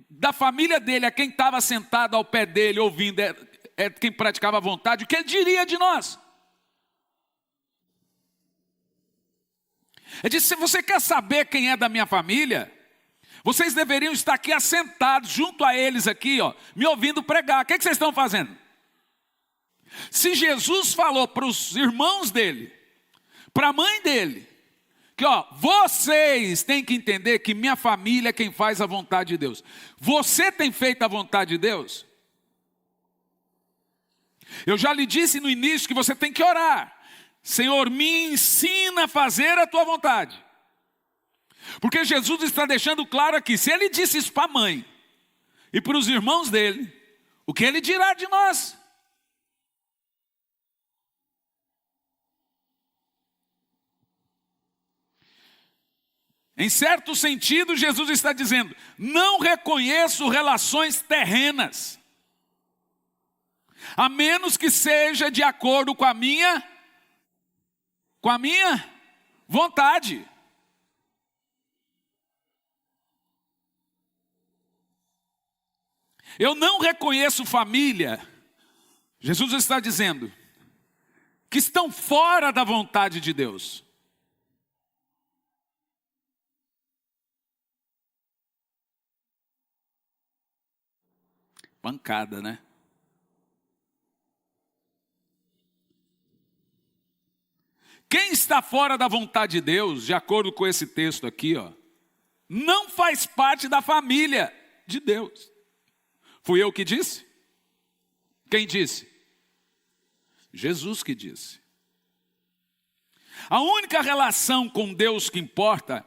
da família dele é quem estava sentado ao pé dele, ouvindo, é quem praticava a vontade, o que ele diria de nós? Ele disse: se você quer saber quem é da minha família, vocês deveriam estar aqui assentados, junto a eles aqui, ó, me ouvindo pregar. O que vocês estão fazendo? Se Jesus falou para os irmãos dele, para a mãe dele, que ó, vocês têm que entender que minha família é quem faz a vontade de Deus. Você tem feito a vontade de Deus? Eu já lhe disse no início que você tem que orar. Senhor, me ensina a fazer a tua vontade. Porque Jesus está deixando claro aqui, se ele disse isso para a mãe e para os irmãos dele, o que ele dirá de nós? Em certo sentido, Jesus está dizendo: não reconheço relações terrenas, a menos que seja de acordo com a minha vontade. Eu não reconheço família, Jesus está dizendo, que estão fora da vontade de Deus. Pancada, né? Quem está fora da vontade de Deus, de acordo com esse texto aqui, ó, não faz parte da família de Deus. Fui eu que disse? Quem disse? Jesus que disse. A única relação com Deus que importa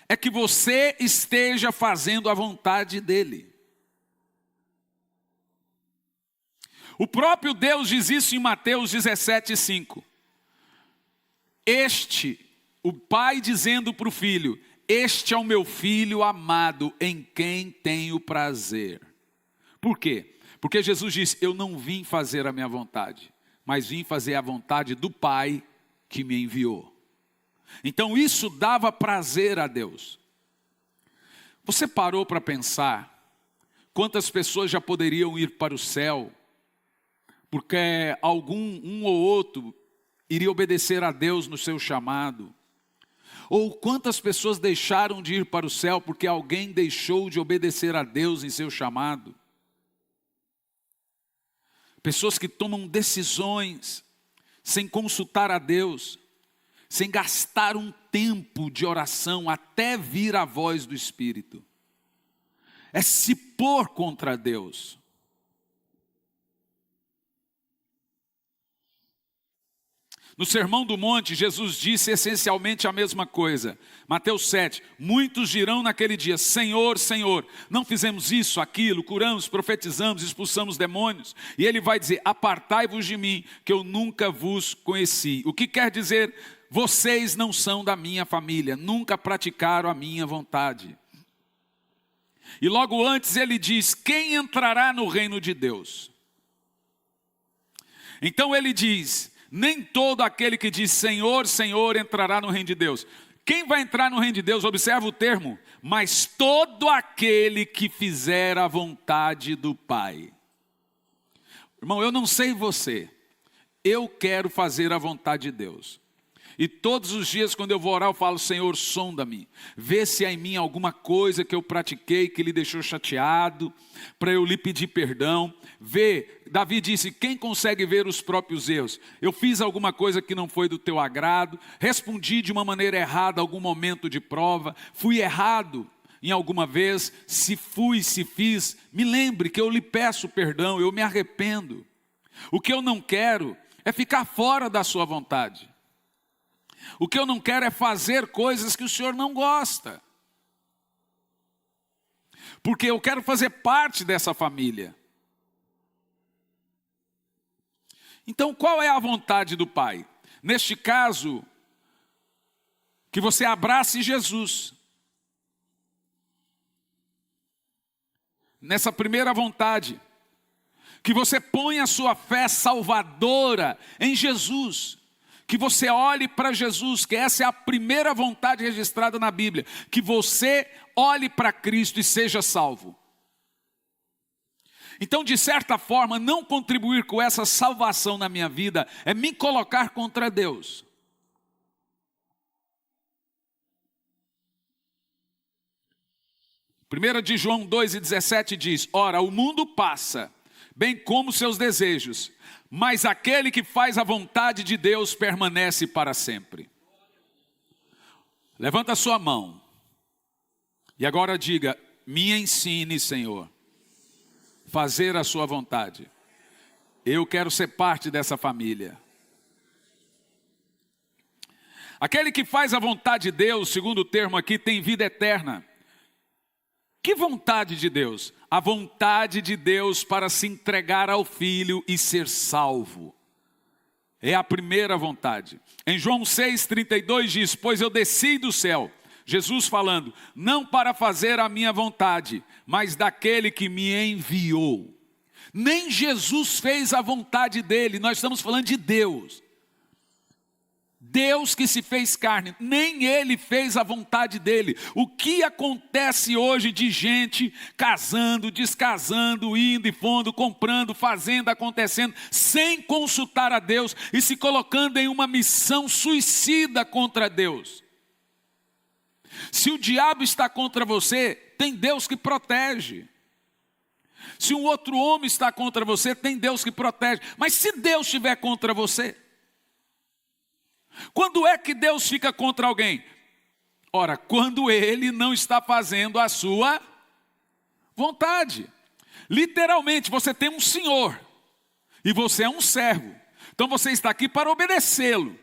é que você esteja fazendo a vontade dele. O próprio Deus diz isso em Mateus 17:5. O pai dizendo para o filho: este é o meu filho amado, em quem tenho prazer. Por quê? Porque Jesus disse: eu não vim fazer a minha vontade, mas vim fazer a vontade do Pai que me enviou. Então isso dava prazer a Deus. Você parou para pensar quantas pessoas já poderiam ir para o céu, porque um ou outro iria obedecer a Deus no seu chamado? Ou quantas pessoas deixaram de ir para o céu porque alguém deixou de obedecer a Deus em seu chamado? Pessoas que tomam decisões sem consultar a Deus, sem gastar um tempo de oração até vir a voz do Espírito. É se pôr contra Deus. No Sermão do Monte, Jesus disse essencialmente a mesma coisa. Mateus 7, muitos dirão naquele dia: Senhor, Senhor, não fizemos isso, aquilo, curamos, profetizamos, expulsamos demônios. E ele vai dizer: apartai-vos de mim, que eu nunca vos conheci. O que quer dizer? Vocês não são da minha família, nunca praticaram a minha vontade. E logo antes ele diz: quem entrará no reino de Deus? Então ele diz: nem todo aquele que diz Senhor, Senhor entrará no reino de Deus. Quem vai entrar no reino de Deus? Observa o termo: mas todo aquele que fizer a vontade do Pai. Irmão, eu não sei você, eu quero fazer a vontade de Deus. E todos os dias quando eu vou orar eu falo: Senhor, sonda-me, vê se há em mim alguma coisa que eu pratiquei que lhe deixou chateado, para eu lhe pedir perdão. Vê, Davi disse: quem consegue ver os próprios erros? Eu fiz alguma coisa que não foi do teu agrado, respondi de uma maneira errada a algum momento de prova, fui errado em alguma vez, se fui, se fiz, me lembre que eu lhe peço perdão, eu me arrependo. O que eu não quero é ficar fora da sua vontade. O que eu não quero é fazer coisas que o Senhor não gosta. Porque eu quero fazer parte dessa família. Então, qual é a vontade do Pai? Neste caso, que você abrace Jesus. Nessa primeira vontade, que você ponha a sua fé salvadora em Jesus, que você olhe para Jesus, que essa é a primeira vontade registrada na Bíblia, que você olhe para Cristo e seja salvo. Então, de certa forma, não contribuir com essa salvação na minha vida é me colocar contra Deus. Primeira de João 2,17 diz: ora, o mundo passa, bem como seus desejos, mas aquele que faz a vontade de Deus permanece para sempre. Levanta a sua mão e agora diga: me ensine, Senhor, fazer a sua vontade. Eu quero ser parte dessa família. Aquele que faz a vontade de Deus, segundo o termo aqui, tem vida eterna. Que vontade de Deus? A vontade de Deus para se entregar ao Filho e ser salvo. É a primeira vontade. Em João 6,32 diz: pois eu desci do céu, Jesus falando, não para fazer a minha vontade, mas daquele que me enviou. Nem Jesus fez a vontade dele, nós estamos falando de Deus. Deus que se fez carne, nem ele fez a vontade dele. O que acontece hoje de gente casando, descasando, indo e pondo, comprando, fazendo, acontecendo, sem consultar a Deus e se colocando em uma missão suicida contra Deus. Se o diabo está contra você, tem Deus que protege. Se um outro homem está contra você, tem Deus que protege. Mas se Deus estiver contra você, quando é que Deus fica contra alguém? Ora, quando ele não está fazendo a sua vontade. Literalmente, você tem um senhor e você é um servo. Então você está aqui para obedecê-lo.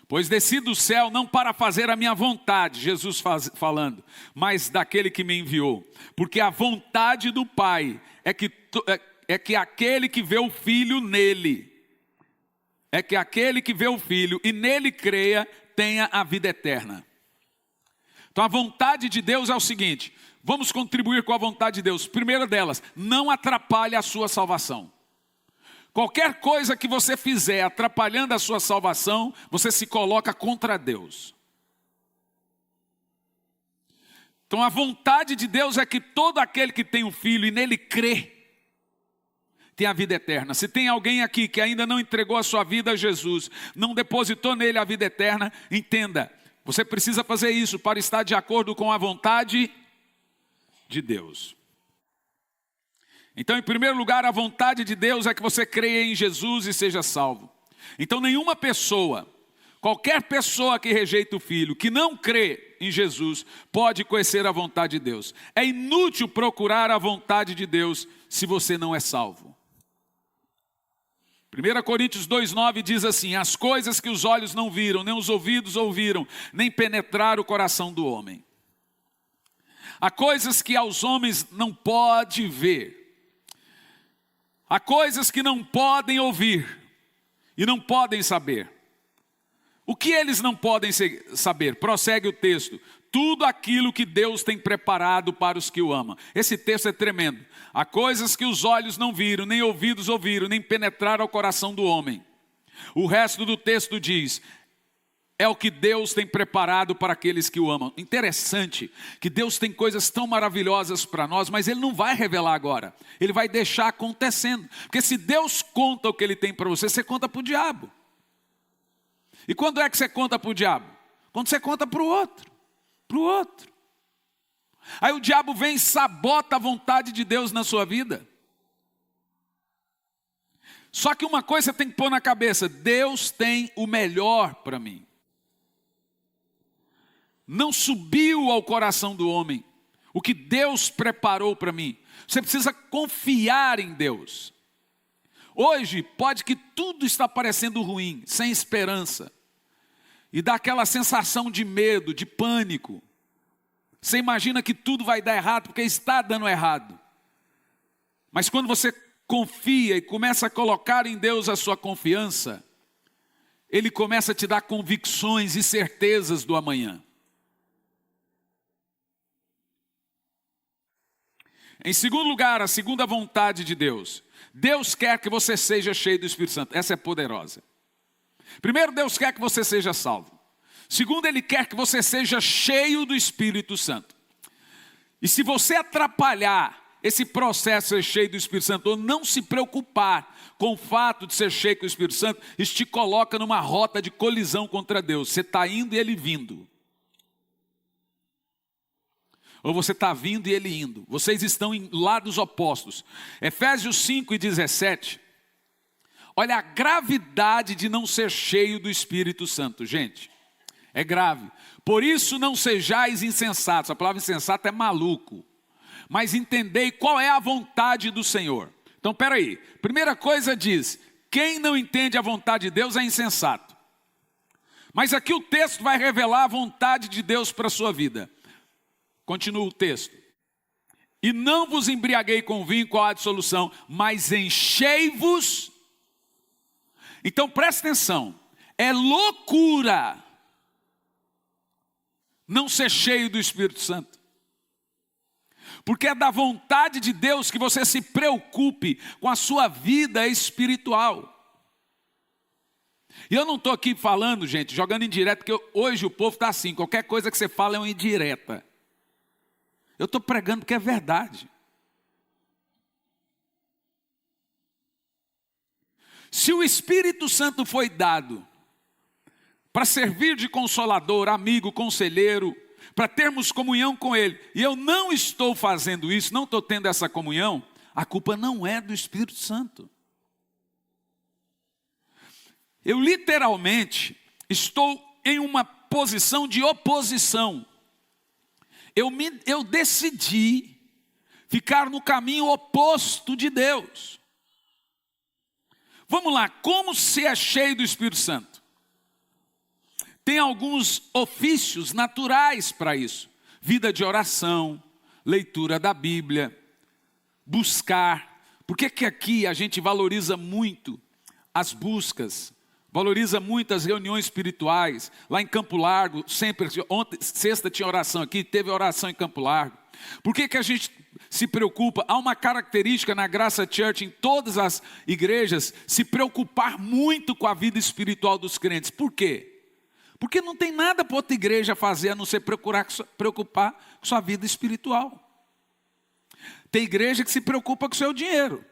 Pois desci do céu não para fazer a minha vontade, Jesus falando, mas daquele que me enviou. Porque a vontade do Pai é que aquele que vê o Filho nele, é que aquele que vê o Filho e nele creia, tenha a vida eterna. Então a vontade de Deus é o seguinte: vamos contribuir com a vontade de Deus. Primeira delas, não atrapalhe a sua salvação. Qualquer coisa que você fizer atrapalhando a sua salvação, você se coloca contra Deus. Então a vontade de Deus é que todo aquele que tem um filho e nele crê, tem a vida eterna. Se tem alguém aqui que ainda não entregou a sua vida a Jesus, não depositou nele a vida eterna, entenda, você precisa fazer isso para estar de acordo com a vontade de Deus. Então, em primeiro lugar, a vontade de Deus é que você creia em Jesus e seja salvo. Então, nenhuma pessoa, qualquer pessoa que rejeita o Filho, que não crê em Jesus, pode conhecer a vontade de Deus. É inútil procurar a vontade de Deus se você não é salvo. 1 Coríntios 2,9 diz assim: as coisas que os olhos não viram, nem os ouvidos ouviram, nem penetraram o coração do homem. Há coisas que aos homens não pode ver. Há coisas que não podem ouvir e não podem saber. O que eles não podem saber? Prossegue o texto. Tudo aquilo que Deus tem preparado para os que o amam. Esse texto é tremendo. Há coisas que os olhos não viram, nem ouvidos ouviram, nem penetraram ao coração do homem. O resto do texto diz: é o que Deus tem preparado para aqueles que o amam. Interessante que Deus tem coisas tão maravilhosas para nós, mas Ele não vai revelar agora. Ele vai deixar acontecendo. Porque se Deus conta o que Ele tem para você, você conta para o diabo. E quando é que você conta para o diabo? Quando você conta para o outro. Para o outro. Aí o diabo vem e sabota a vontade de Deus na sua vida. Só que uma coisa você tem que pôr na cabeça: Deus tem o melhor para mim. Não subiu ao coração do homem o que Deus preparou para mim. Você precisa confiar em Deus. Hoje pode que tudo está parecendo ruim, sem esperança. E dá aquela sensação de medo, de pânico. Você imagina que tudo vai dar errado porque está dando errado. Mas quando você confia e começa a colocar em Deus a sua confiança, Ele começa a te dar convicções e certezas do amanhã. Em segundo lugar, a segunda vontade de Deus. Deus quer que você seja cheio do Espírito Santo. Essa é poderosa. Primeiro, Deus quer que você seja salvo. Segundo, Ele quer que você seja cheio do Espírito Santo. E se você atrapalhar esse processo de ser cheio do Espírito Santo, ou não se preocupar com o fato de ser cheio do Espírito Santo, isso te coloca numa rota de colisão contra Deus. Você está indo e Ele vindo. Ou você está vindo e Ele indo. Vocês estão em lados opostos. Efésios 5:17. Olha a gravidade de não ser cheio do Espírito Santo, gente. É grave. Por isso não sejais insensatos. A palavra insensato é maluco. Mas entendei qual é a vontade do Senhor. Então, peraí. Primeira coisa diz: quem não entende a vontade de Deus é insensato. Mas aqui o texto vai revelar a vontade de Deus para a sua vida. Continua o texto. E não vos embriaguei com vinho, qual a dissolução, mas enchei-vos. Então presta atenção. É loucura não ser cheio do Espírito Santo. Porque é da vontade de Deus que você se preocupe com a sua vida espiritual. E eu não estou aqui falando, gente, jogando indireta, porque hoje o povo está assim, qualquer coisa que você fala é uma indireta. Eu estou pregando porque é verdade. Se o Espírito Santo foi dado para servir de consolador, amigo, conselheiro, para termos comunhão com Ele, e eu não estou fazendo isso, não estou tendo essa comunhão, a culpa não é do Espírito Santo. Eu literalmente estou em uma posição de oposição. Eu decidi ficar no caminho oposto de Deus. Vamos lá, como se é cheio do Espírito Santo? Tem alguns ofícios naturais para isso. Vida de oração, leitura da Bíblia, buscar. Por que que aqui a gente valoriza muito as buscas? Valoriza muito as reuniões espirituais. Lá em Campo Largo, sempre, ontem, sexta tinha oração aqui, teve oração em Campo Largo. Por que que a gente se preocupa? Há uma característica na Graça Church, em todas as igrejas, se preocupar muito com a vida espiritual dos crentes. Por quê? Porque não tem nada para outra igreja fazer a não ser preocupar com sua vida espiritual. Tem igreja que se preocupa com o seu dinheiro.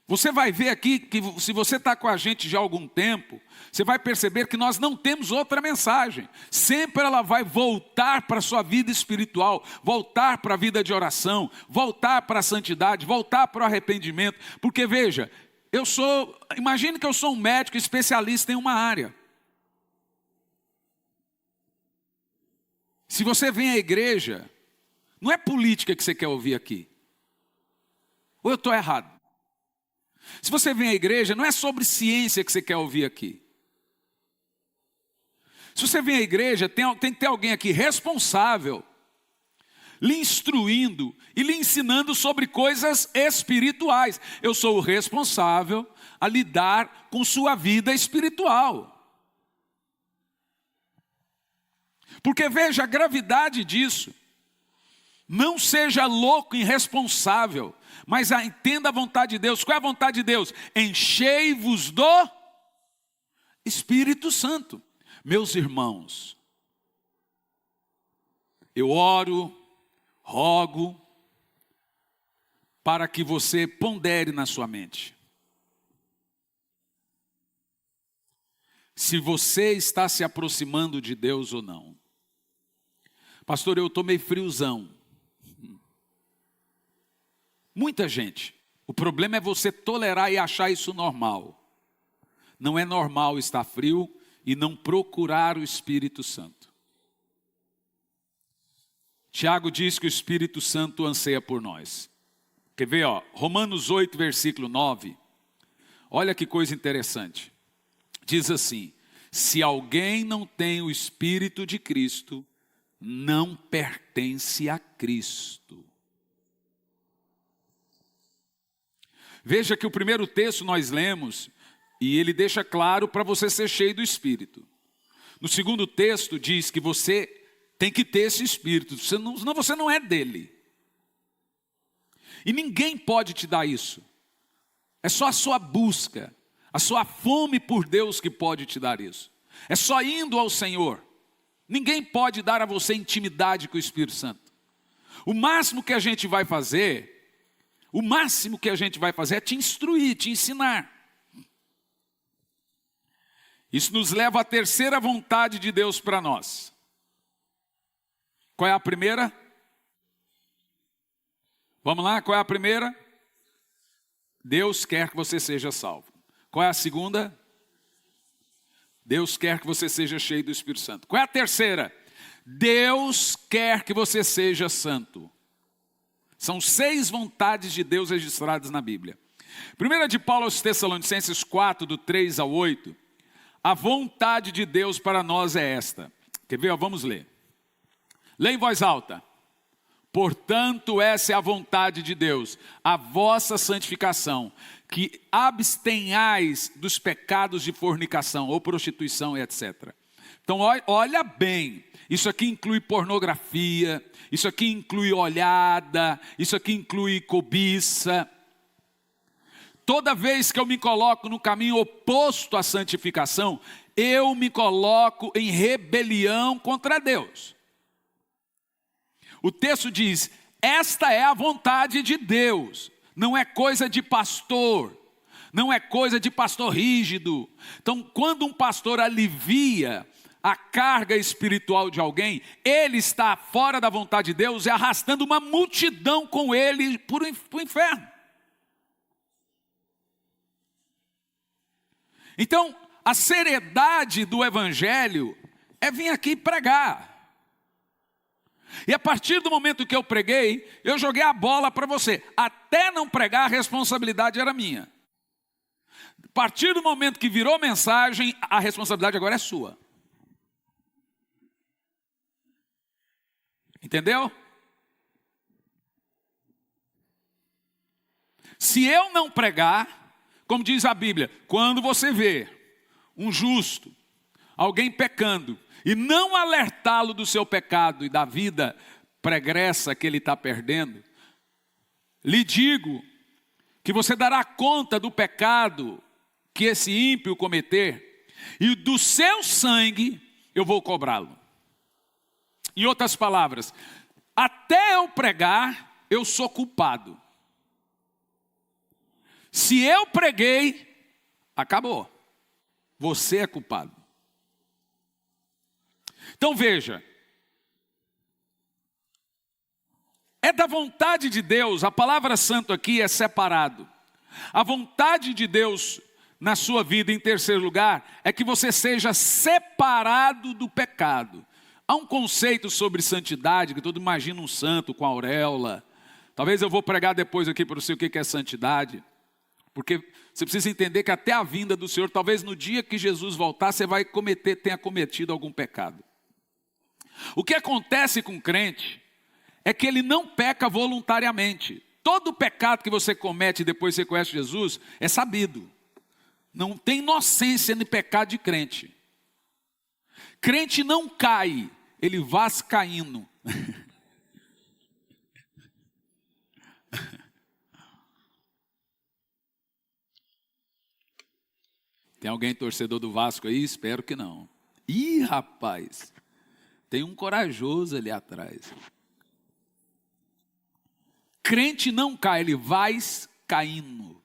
Você vai ver aqui que se você está com a gente já há algum tempo, você vai perceber que nós não temos outra mensagem. Sempre ela vai voltar para a sua vida espiritual, voltar para a vida de oração, voltar para a santidade, voltar para o arrependimento. Porque veja, imagine que eu sou um médico especialista em uma área. Se você vem à igreja, não é política que você quer ouvir aqui. Ou eu estou errado? Se você vem à igreja, não é sobre ciência que você quer ouvir aqui. Se você vem à igreja, tem que ter alguém aqui responsável, lhe instruindo e lhe ensinando sobre coisas espirituais. Eu sou o responsável a lidar com sua vida espiritual. Porque veja a gravidade disso. Não seja louco e irresponsável, mas entenda a vontade de Deus. Qual é a vontade de Deus? Enchei-vos do Espírito Santo. Meus irmãos, eu oro, rogo, para que você pondere na sua mente. Se você está se aproximando de Deus ou não. Pastor, eu estou meio friozão. Muita gente. O problema é você tolerar e achar isso normal. Não é normal estar frio e não procurar o Espírito Santo. Tiago diz que o Espírito Santo anseia por nós. Quer ver, Romanos 8, versículo 9. Olha que coisa interessante. Diz assim: se alguém não tem o Espírito de Cristo, não pertence a Cristo. Veja que o primeiro texto nós lemos, e ele deixa claro para você ser cheio do Espírito. No segundo texto diz que você tem que ter esse Espírito, senão você não é dele. E ninguém pode te dar isso. É só a sua busca, a sua fome por Deus que pode te dar isso. É só indo ao Senhor. Ninguém pode dar a você intimidade com o Espírito Santo. O máximo que a gente vai fazer é te instruir, te ensinar. Isso nos leva à terceira vontade de Deus para nós. Qual é a primeira? Vamos lá, qual é a primeira? Deus quer que você seja salvo. Qual é a segunda? Deus quer que você seja cheio do Espírito Santo. Qual é a terceira? Deus quer que você seja santo. São 6 vontades de Deus registradas na Bíblia. Primeira de Paulo aos Tessalonicenses 4, do 3 ao 8. A vontade de Deus para nós é esta. Quer ver? Vamos ler. Lê em voz alta. Portanto, essa é a vontade de Deus, a vossa santificação, que abstenhais dos pecados de fornicação ou prostituição, etc. Então, olha bem, isso aqui inclui pornografia, isso aqui inclui olhada, isso aqui inclui cobiça. Toda vez que eu me coloco no caminho oposto à santificação, eu me coloco em rebelião contra Deus. O texto diz, esta é a vontade de Deus, não é coisa de pastor, não é coisa de pastor rígido. Então, quando um pastor alivia a carga espiritual de alguém, ele está fora da vontade de Deus e arrastando uma multidão com ele para o inferno. Então, a seriedade do evangelho é vir aqui pregar. E a partir do momento que eu preguei, eu joguei a bola para você. Até não pregar, a responsabilidade era minha. A partir do momento que virou mensagem, a responsabilidade agora é sua. Entendeu? Se eu não pregar, como diz a Bíblia, quando você vê um justo, alguém pecando, e não alertá-lo do seu pecado e da vida pregressa que ele está perdendo, lhe digo que você dará conta do pecado que esse ímpio cometer, e do seu sangue eu vou cobrá-lo. Em outras palavras, até eu pregar, eu sou culpado. Se eu preguei, acabou. Você é culpado. Então veja, é da vontade de Deus, a palavra santo aqui é separado. A vontade de Deus na sua vida, em terceiro lugar, é que você seja separado do pecado. Há um conceito sobre santidade, que todo mundo imagina um santo com auréola. Talvez eu vou pregar depois aqui para você o que é santidade. Porque você precisa entender que até a vinda do Senhor, talvez no dia que Jesus voltar, você tenha cometido algum pecado. O que acontece com o crente é que ele não peca voluntariamente. Todo pecado que você comete depois que você conhece Jesus é sabido. Não tem inocência no pecado de crente. Crente não cai, ele vascaíno. Tem alguém torcedor do Vasco aí? Espero que não. Ih, rapaz, tem um corajoso ali atrás. Crente não cai, ele vai caindo.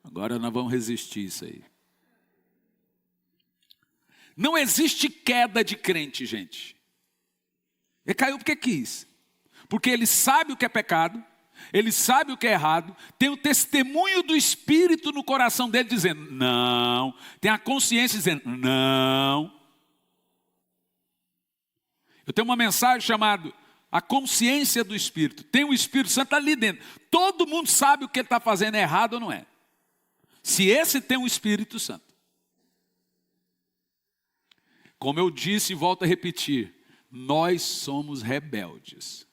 Agora nós vamos resistir isso aí. Não existe queda de crente, gente. Ele caiu porque quis. porque ele sabe o que é pecado, ele sabe o que é errado, tem o testemunho do Espírito no coração dele dizendo, não. Tem a consciência dizendo, não. Eu tenho uma mensagem chamada a consciência do Espírito. Tem o Espírito Santo ali dentro. Todo mundo sabe o que ele está fazendo é errado ou não é. Se esse tem o Espírito Santo. Como eu disse e volto a repetir, nós somos rebeldes.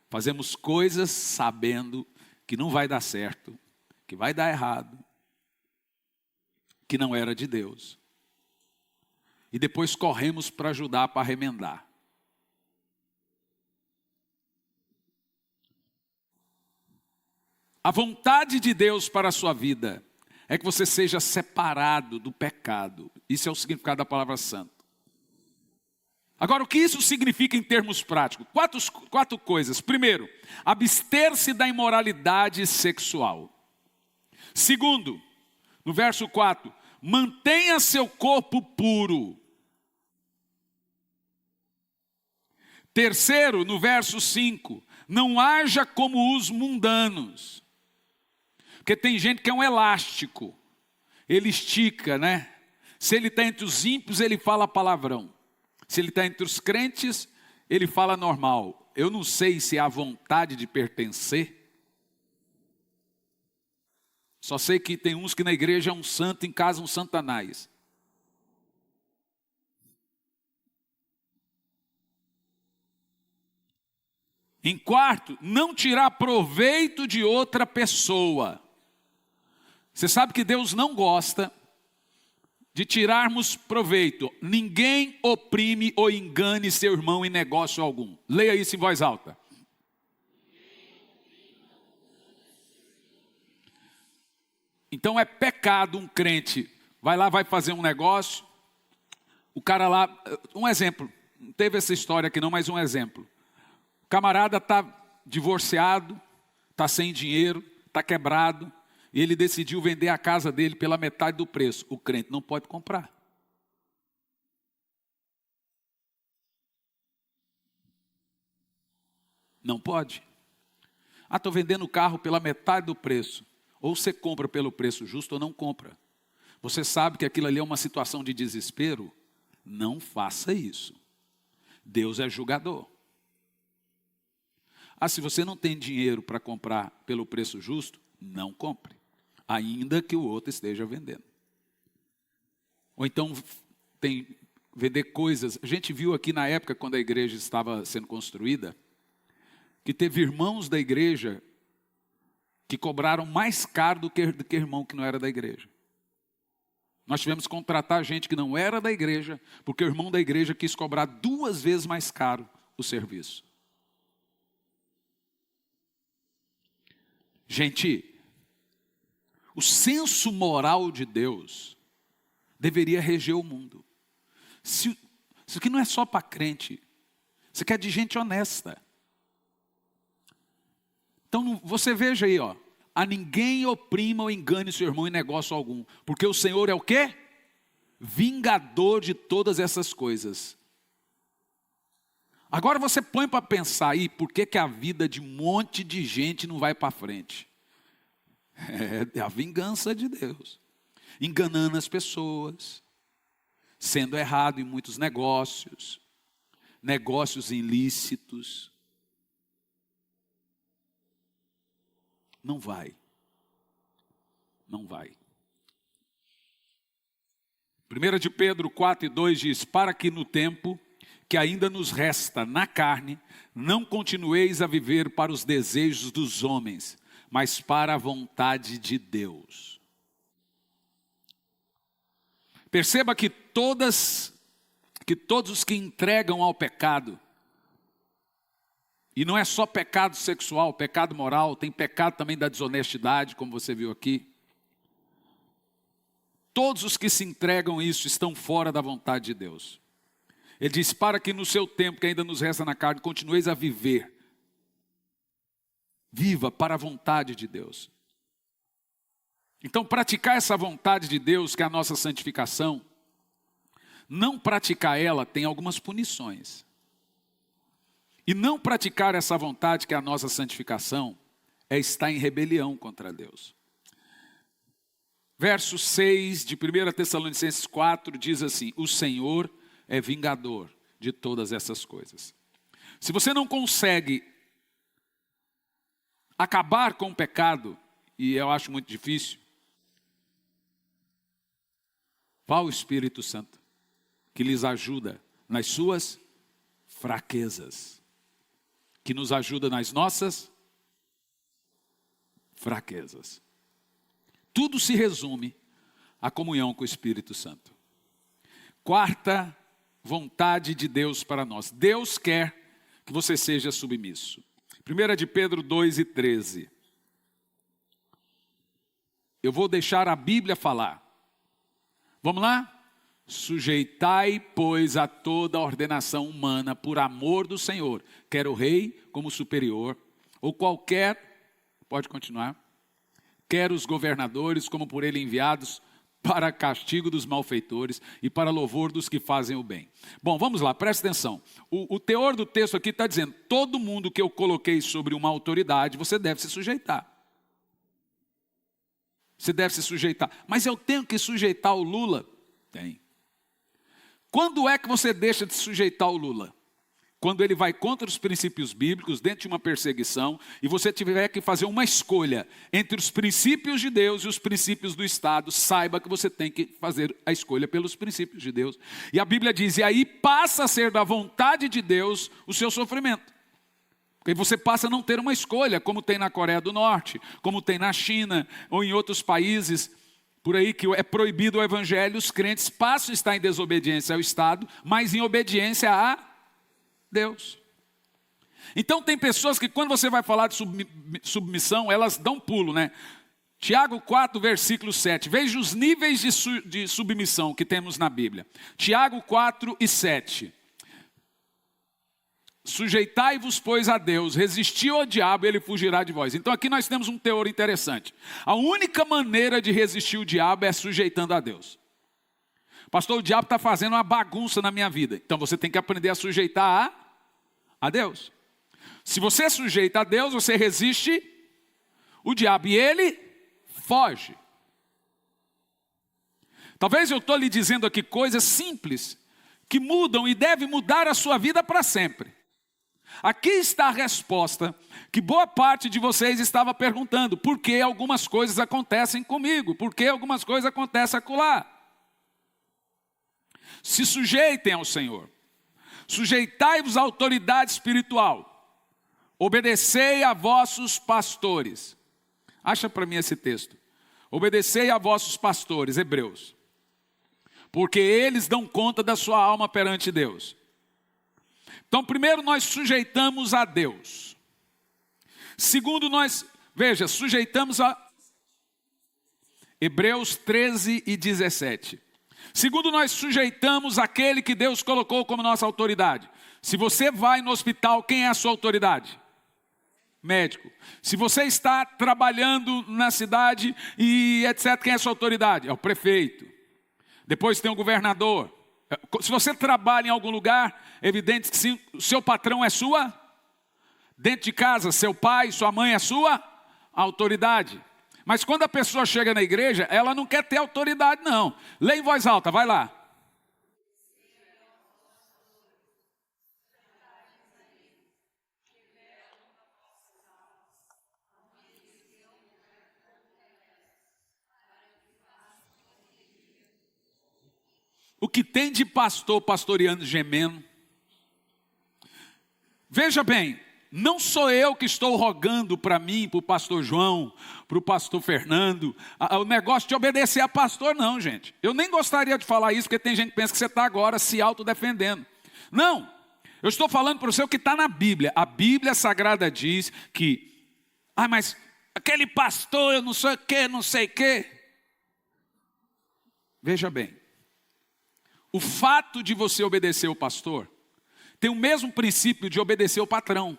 Fazemos coisas sabendo que não vai dar certo, que vai dar errado, que não era de Deus. E depois corremos para ajudar, para remendar. A vontade de Deus para a sua vida é que você seja separado do pecado. Isso é o significado da palavra santo. Agora, o que isso significa em termos práticos? Quatro coisas. Primeiro, abster-se da imoralidade sexual. Segundo, no verso 4, mantenha seu corpo puro. Terceiro, no verso 5, não haja como os mundanos. Porque tem gente que é um elástico. Ele estica, né? Se ele está entre os ímpios, ele fala palavrão. Se ele está entre os crentes, ele fala normal. Eu não sei se é a vontade de pertencer. Só sei que tem uns que na igreja é um santo, em casa um satanás. Em quarto, não tirar proveito de outra pessoa. Você sabe que Deus não gosta de tirarmos proveito. Ninguém oprime ou engane seu irmão em negócio algum. Leia isso em voz alta. Então é pecado um crente, vai lá, vai fazer um negócio, o cara lá, um exemplo, não teve essa história aqui não, mas um exemplo. O camarada está divorciado, está sem dinheiro, está quebrado, e ele decidiu vender a casa dele pela metade do preço. O crente não pode comprar. Não pode. Ah, estou vendendo o carro pela metade do preço. Ou você compra pelo preço justo ou não compra. Você sabe que aquilo ali é uma situação de desespero? Não faça isso. Deus é julgador. Ah, se você não tem dinheiro para comprar pelo preço justo, não compre. Ainda que o outro esteja vendendo. Ou então, vender coisas. A gente viu aqui na época, quando a igreja estava sendo construída, que teve irmãos da igreja que cobraram mais caro do que irmão que não era da igreja. Nós tivemos que contratar gente que não era da igreja, porque o irmão da igreja quis cobrar 2 vezes mais caro o serviço. Gente, o senso moral de Deus deveria reger o mundo. Isso aqui não é só para crente. Isso aqui é de gente honesta. Então você veja aí, ó. A ninguém oprima ou engane seu irmão em negócio algum. Porque o Senhor é o quê? Vingador de todas essas coisas. Agora você põe para pensar aí, por que a vida de um monte de gente não vai para frente? É a vingança de Deus. Enganando as pessoas. Sendo errado em muitos negócios. Negócios ilícitos. Não vai. Não vai. 1 de Pedro 4:2 diz, para que no tempo que ainda nos resta na carne, não continueis a viver para os desejos dos homens, mas para a vontade de Deus. Perceba que todos os que entregam ao pecado, e não é só pecado sexual, pecado moral, tem pecado também da desonestidade, como você viu aqui. Todos os que se entregam a isso estão fora da vontade de Deus. Ele diz, para que no seu tempo que ainda nos resta na carne, continueis a viver. Viva para a vontade de Deus. Então, praticar essa vontade de Deus, que é a nossa santificação, não praticar ela tem algumas punições. E não praticar essa vontade, que é a nossa santificação, é estar em rebelião contra Deus. Verso 6 de 1 Tessalonicenses 4 diz assim: o Senhor é vingador de todas essas coisas. Se você não consegue acabar com o pecado, e eu acho muito difícil, vá ao Espírito Santo, que lhes ajuda nas suas fraquezas, que nos ajuda nas nossas fraquezas. Tudo se resume à comunhão com o Espírito Santo. Quarta vontade de Deus para nós. Deus quer que você seja submisso. 1 de Pedro 2:13. Eu vou deixar a Bíblia falar. Vamos lá? Sujeitai, pois, a toda a ordenação humana por amor do Senhor, quer o rei como superior, ou qualquer, pode continuar, quer os governadores como por ele enviados, para castigo dos malfeitores e para louvor dos que fazem o bem. Bom, vamos lá, presta atenção. O teor do texto aqui está dizendo: todo mundo que eu coloquei sobre uma autoridade, você deve se sujeitar. Você deve se sujeitar. Mas eu tenho que sujeitar o Lula? Tem. Quando é que você deixa de sujeitar o Lula? Quando ele vai contra os princípios bíblicos, dentro de uma perseguição, e você tiver que fazer uma escolha entre os princípios de Deus e os princípios do Estado, saiba que você tem que fazer a escolha pelos princípios de Deus. E a Bíblia diz: e aí passa a ser da vontade de Deus o seu sofrimento. Porque você passa a não ter uma escolha, como tem na Coreia do Norte, como tem na China, ou em outros países por aí que é proibido o evangelho, os crentes passam a estar em desobediência ao Estado, mas em obediência a Deus. Então tem pessoas que quando você vai falar de submissão, elas dão pulo, né? Tiago 4, versículo 7. Veja os níveis de submissão que temos na Bíblia. Tiago 4 e 7. Sujeitai-vos, pois, a Deus, resisti ao diabo e ele fugirá de vós. Então aqui nós temos um teor interessante. A única maneira de resistir o diabo é sujeitando a Deus. Pastor, o diabo está fazendo uma bagunça na minha vida. Então você tem que aprender a sujeitar a Deus. Se você sujeita a Deus, você resiste o diabo e ele foge. Talvez eu estou lhe dizendo aqui coisas simples que mudam e devem mudar a sua vida para sempre. Aqui está a resposta que boa parte de vocês estava perguntando: por que algumas coisas acontecem comigo? Por que algumas coisas acontecem acolá? Se sujeitem ao Senhor. Sujeitai-vos à autoridade espiritual. Obedecei a vossos pastores. Acha para mim esse texto. Obedecei a vossos pastores, Hebreus. Porque eles dão conta da sua alma perante Deus. Então, primeiro nós sujeitamos a Deus. Segundo veja, sujeitamos a Hebreus 13 e 17. Segundo, nós sujeitamos aquele que Deus colocou como nossa autoridade. Se você vai no hospital, quem é a sua autoridade? Médico. Se você está trabalhando na cidade e etc., quem é a sua autoridade? É o prefeito. Depois tem o governador. Se você trabalha em algum lugar, é evidente que sim, o seu patrão é sua. Dentro de casa, seu pai, sua mãe é sua autoridade. Mas quando a pessoa chega na igreja, ela não quer ter autoridade, não. Lê em voz alta, vai lá. O que tem de pastor pastoreando gemendo? Veja bem, não sou eu que estou rogando para mim, para o pastor João, para o pastor Fernando, o negócio de obedecer a pastor, não, gente. Eu nem gostaria de falar isso, porque tem gente que pensa que você está agora se autodefendendo. Não, eu estou falando para você o que está na Bíblia. A Bíblia Sagrada diz que, mas aquele pastor, eu não sei o que, não sei o que. Veja bem, o fato de você obedecer o pastor tem o mesmo princípio de obedecer o patrão.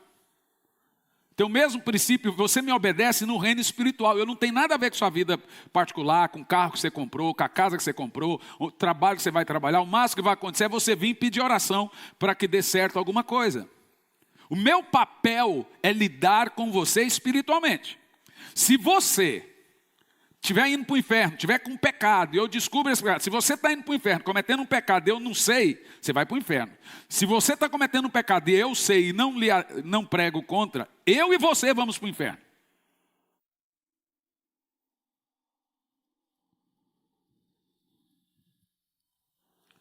Tem o mesmo princípio, você me obedece no reino espiritual. Eu não tenho nada a ver com sua vida particular, com o carro que você comprou, com a casa que você comprou, o trabalho que você vai trabalhar. O máximo que vai acontecer é você vir pedir oração para que dê certo alguma coisa. O meu papel é lidar com você espiritualmente. Se você estiver indo para o inferno, estiver com um pecado, e eu descubro esse pecado. Se você está indo para o inferno, cometendo um pecado, e eu não sei, você vai para o inferno. Se você está cometendo um pecado, e eu sei, e não prego contra, eu e você vamos para o inferno.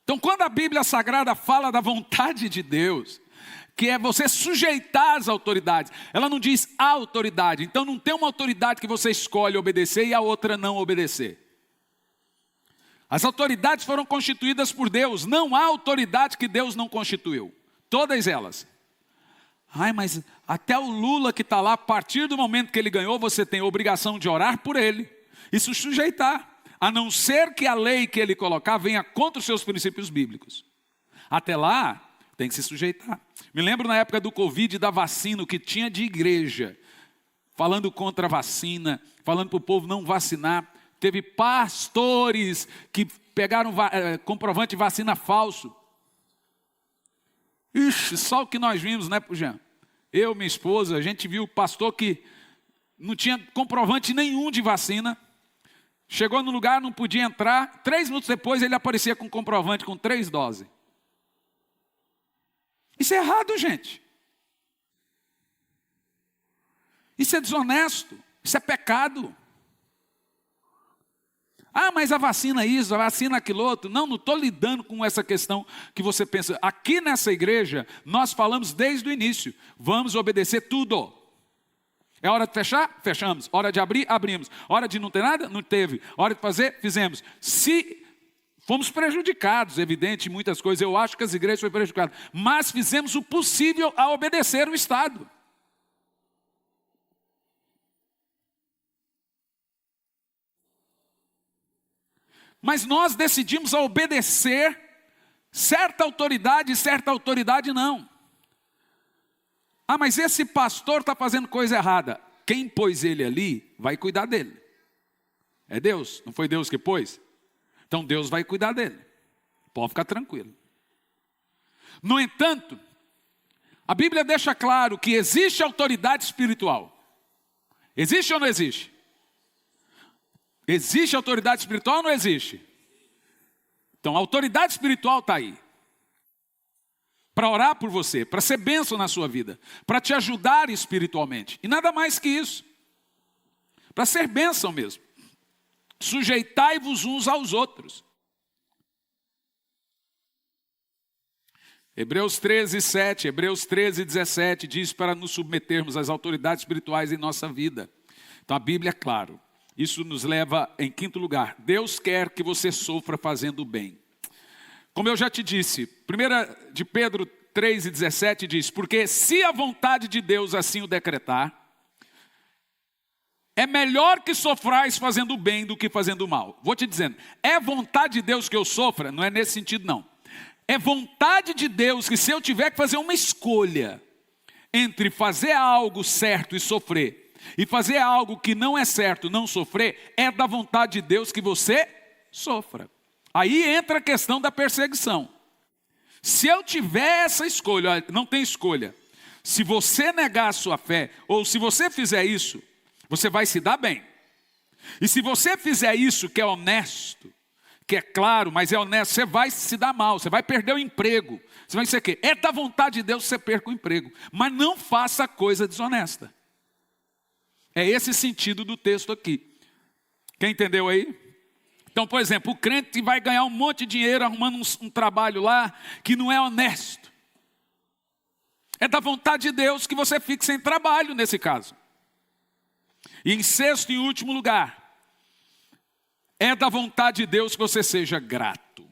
Então, quando a Bíblia Sagrada fala da vontade de Deus, que é você sujeitar as autoridades, ela não diz a autoridade. Então não tem uma autoridade que você escolhe obedecer e a outra não obedecer. As autoridades foram constituídas por Deus, não há autoridade que Deus não constituiu. Todas elas. Ai, mas até o Lula que está lá, a partir do momento que ele ganhou, você tem a obrigação de orar por ele e se sujeitar. A não ser que a lei que ele colocar venha contra os seus princípios bíblicos. Até lá, tem que se sujeitar. Me lembro na época do Covid, da vacina, o que tinha de igreja, falando contra a vacina, falando para o povo não vacinar. Teve pastores que pegaram comprovante de vacina falso. Ixi, só o que nós vimos, né, Jean? Eu, minha esposa, a gente viu o pastor que não tinha comprovante nenhum de vacina. Chegou no lugar, não podia entrar. 3 minutos depois ele aparecia com comprovante com 3 doses. Isso é errado, gente. Isso é desonesto. Isso é pecado. Ah, mas a vacina isso, a vacina aquilo outro. Não estou lidando com essa questão que você pensa. Aqui nessa igreja, nós falamos desde o início. Vamos obedecer tudo. É hora de fechar? Fechamos. Hora de abrir? Abrimos. Hora de não ter nada? Não teve. Hora de fazer? Fizemos. Se fomos prejudicados, evidente, em muitas coisas. Eu acho que as igrejas foram prejudicadas. Mas fizemos o possível a obedecer o Estado. Mas nós decidimos a obedecer certa autoridade e certa autoridade não. Ah, mas esse pastor está fazendo coisa errada. Quem pôs ele ali vai cuidar dele. É Deus, não foi Deus que pôs? Então Deus vai cuidar dele. Pode ficar tranquilo. No entanto, a Bíblia deixa claro que existe autoridade espiritual. Existe ou não existe? Existe autoridade espiritual ou não existe? Então a autoridade espiritual está aí. Para orar por você, para ser bênção na sua vida, para te ajudar espiritualmente. E nada mais que isso. Para ser bênção mesmo. Sujeitai-vos uns aos outros. Hebreus 13, 7, Hebreus 13, 17 diz para nos submetermos às autoridades espirituais em nossa vida. Então a Bíblia é claro. Isso nos leva em quinto lugar. Deus quer que você sofra fazendo o bem. Como eu já te disse, 1 de Pedro 3,17 diz, porque se a vontade de Deus assim o decretar, é melhor que sofrais fazendo o bem do que fazendo o mal. Vou te dizendo, é vontade de Deus que eu sofra? Não é nesse sentido não. É vontade de Deus que se eu tiver que fazer uma escolha entre fazer algo certo e sofrer, e fazer algo que não é certo, não sofrer, é da vontade de Deus que você sofra. Aí entra a questão da perseguição. Se eu tiver essa escolha, olha, não tem escolha. Se você negar a sua fé, ou se você fizer isso, você vai se dar bem. E se você fizer isso que é honesto, que é claro, mas é honesto, você vai se dar mal, você vai perder o emprego. Você vai dizer o quê? É da vontade de Deus que você perca o emprego. Mas não faça coisa desonesta. É esse sentido do texto aqui. Quem entendeu aí? Então, por exemplo, o crente vai ganhar um monte de dinheiro arrumando um trabalho lá que não é honesto. É da vontade de Deus que você fique sem trabalho nesse caso. E em sexto e último lugar, é da vontade de Deus que você seja grato.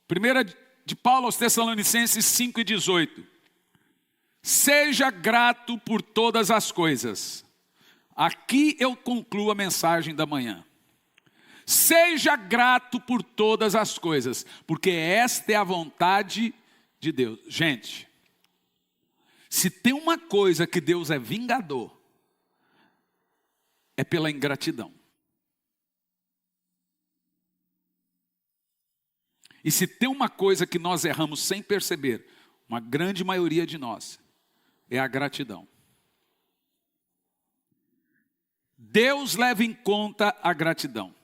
1 de Paulo aos Tessalonicenses 5,18. Seja grato por todas as coisas. Aqui eu concluo a mensagem da manhã. Seja grato por todas as coisas, porque esta é a vontade de Deus. Gente, se tem uma coisa que Deus é vingador, é pela ingratidão. E se tem uma coisa que nós erramos sem perceber, uma grande maioria de nós, é a gratidão. Deus leva em conta a gratidão.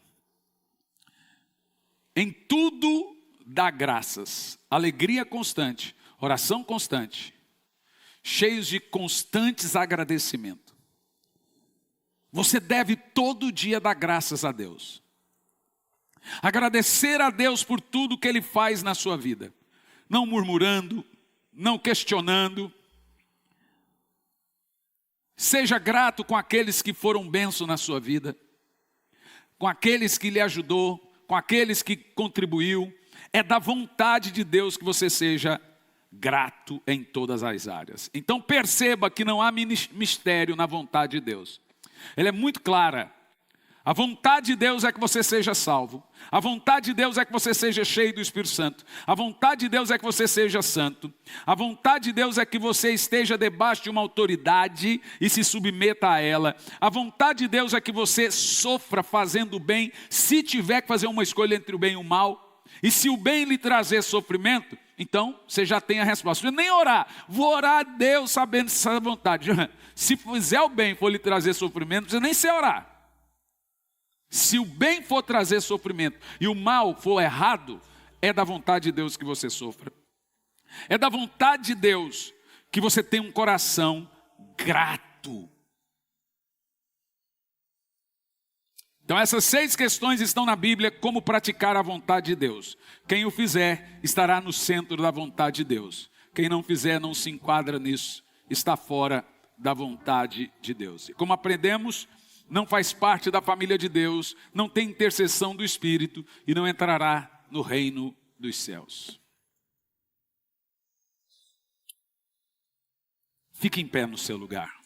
Em tudo dá graças, alegria constante, oração constante, cheios de constantes agradecimentos. Você deve todo dia dar graças a Deus. Agradecer a Deus por tudo que Ele faz na sua vida. Não murmurando, não questionando. Seja grato com aqueles que foram bênção na sua vida. Com aqueles que lhe ajudou, com aqueles que contribuiu. É da vontade de Deus que você seja grato em todas as áreas. Então perceba que não há mistério na vontade de Deus. Ela é muito clara. A vontade de Deus é que você seja salvo. A vontade de Deus é que você seja cheio do Espírito Santo. A vontade de Deus é que você seja santo. A vontade de Deus é que você esteja debaixo de uma autoridade e se submeta a ela. A vontade de Deus é que você sofra fazendo o bem, se tiver que fazer uma escolha entre o bem e o mal. E se o bem lhe trazer sofrimento, então você já tem a resposta. Não nem orar. Vou orar a Deus sabendo essa vontade. Se fizer o bem for lhe trazer sofrimento, você nem sei orar. Se o bem for trazer sofrimento e o mal for errado, é da vontade de Deus que você sofra. É da vontade de Deus que você tenha um coração grato. Então essas 6 questões estão na Bíblia, como praticar a vontade de Deus. Quem o fizer estará no centro da vontade de Deus. Quem não fizer não se enquadra nisso, está fora da vontade de Deus. E como aprendemos, não faz parte da família de Deus, não tem intercessão do Espírito e não entrará no reino dos céus. Fique em pé no seu lugar.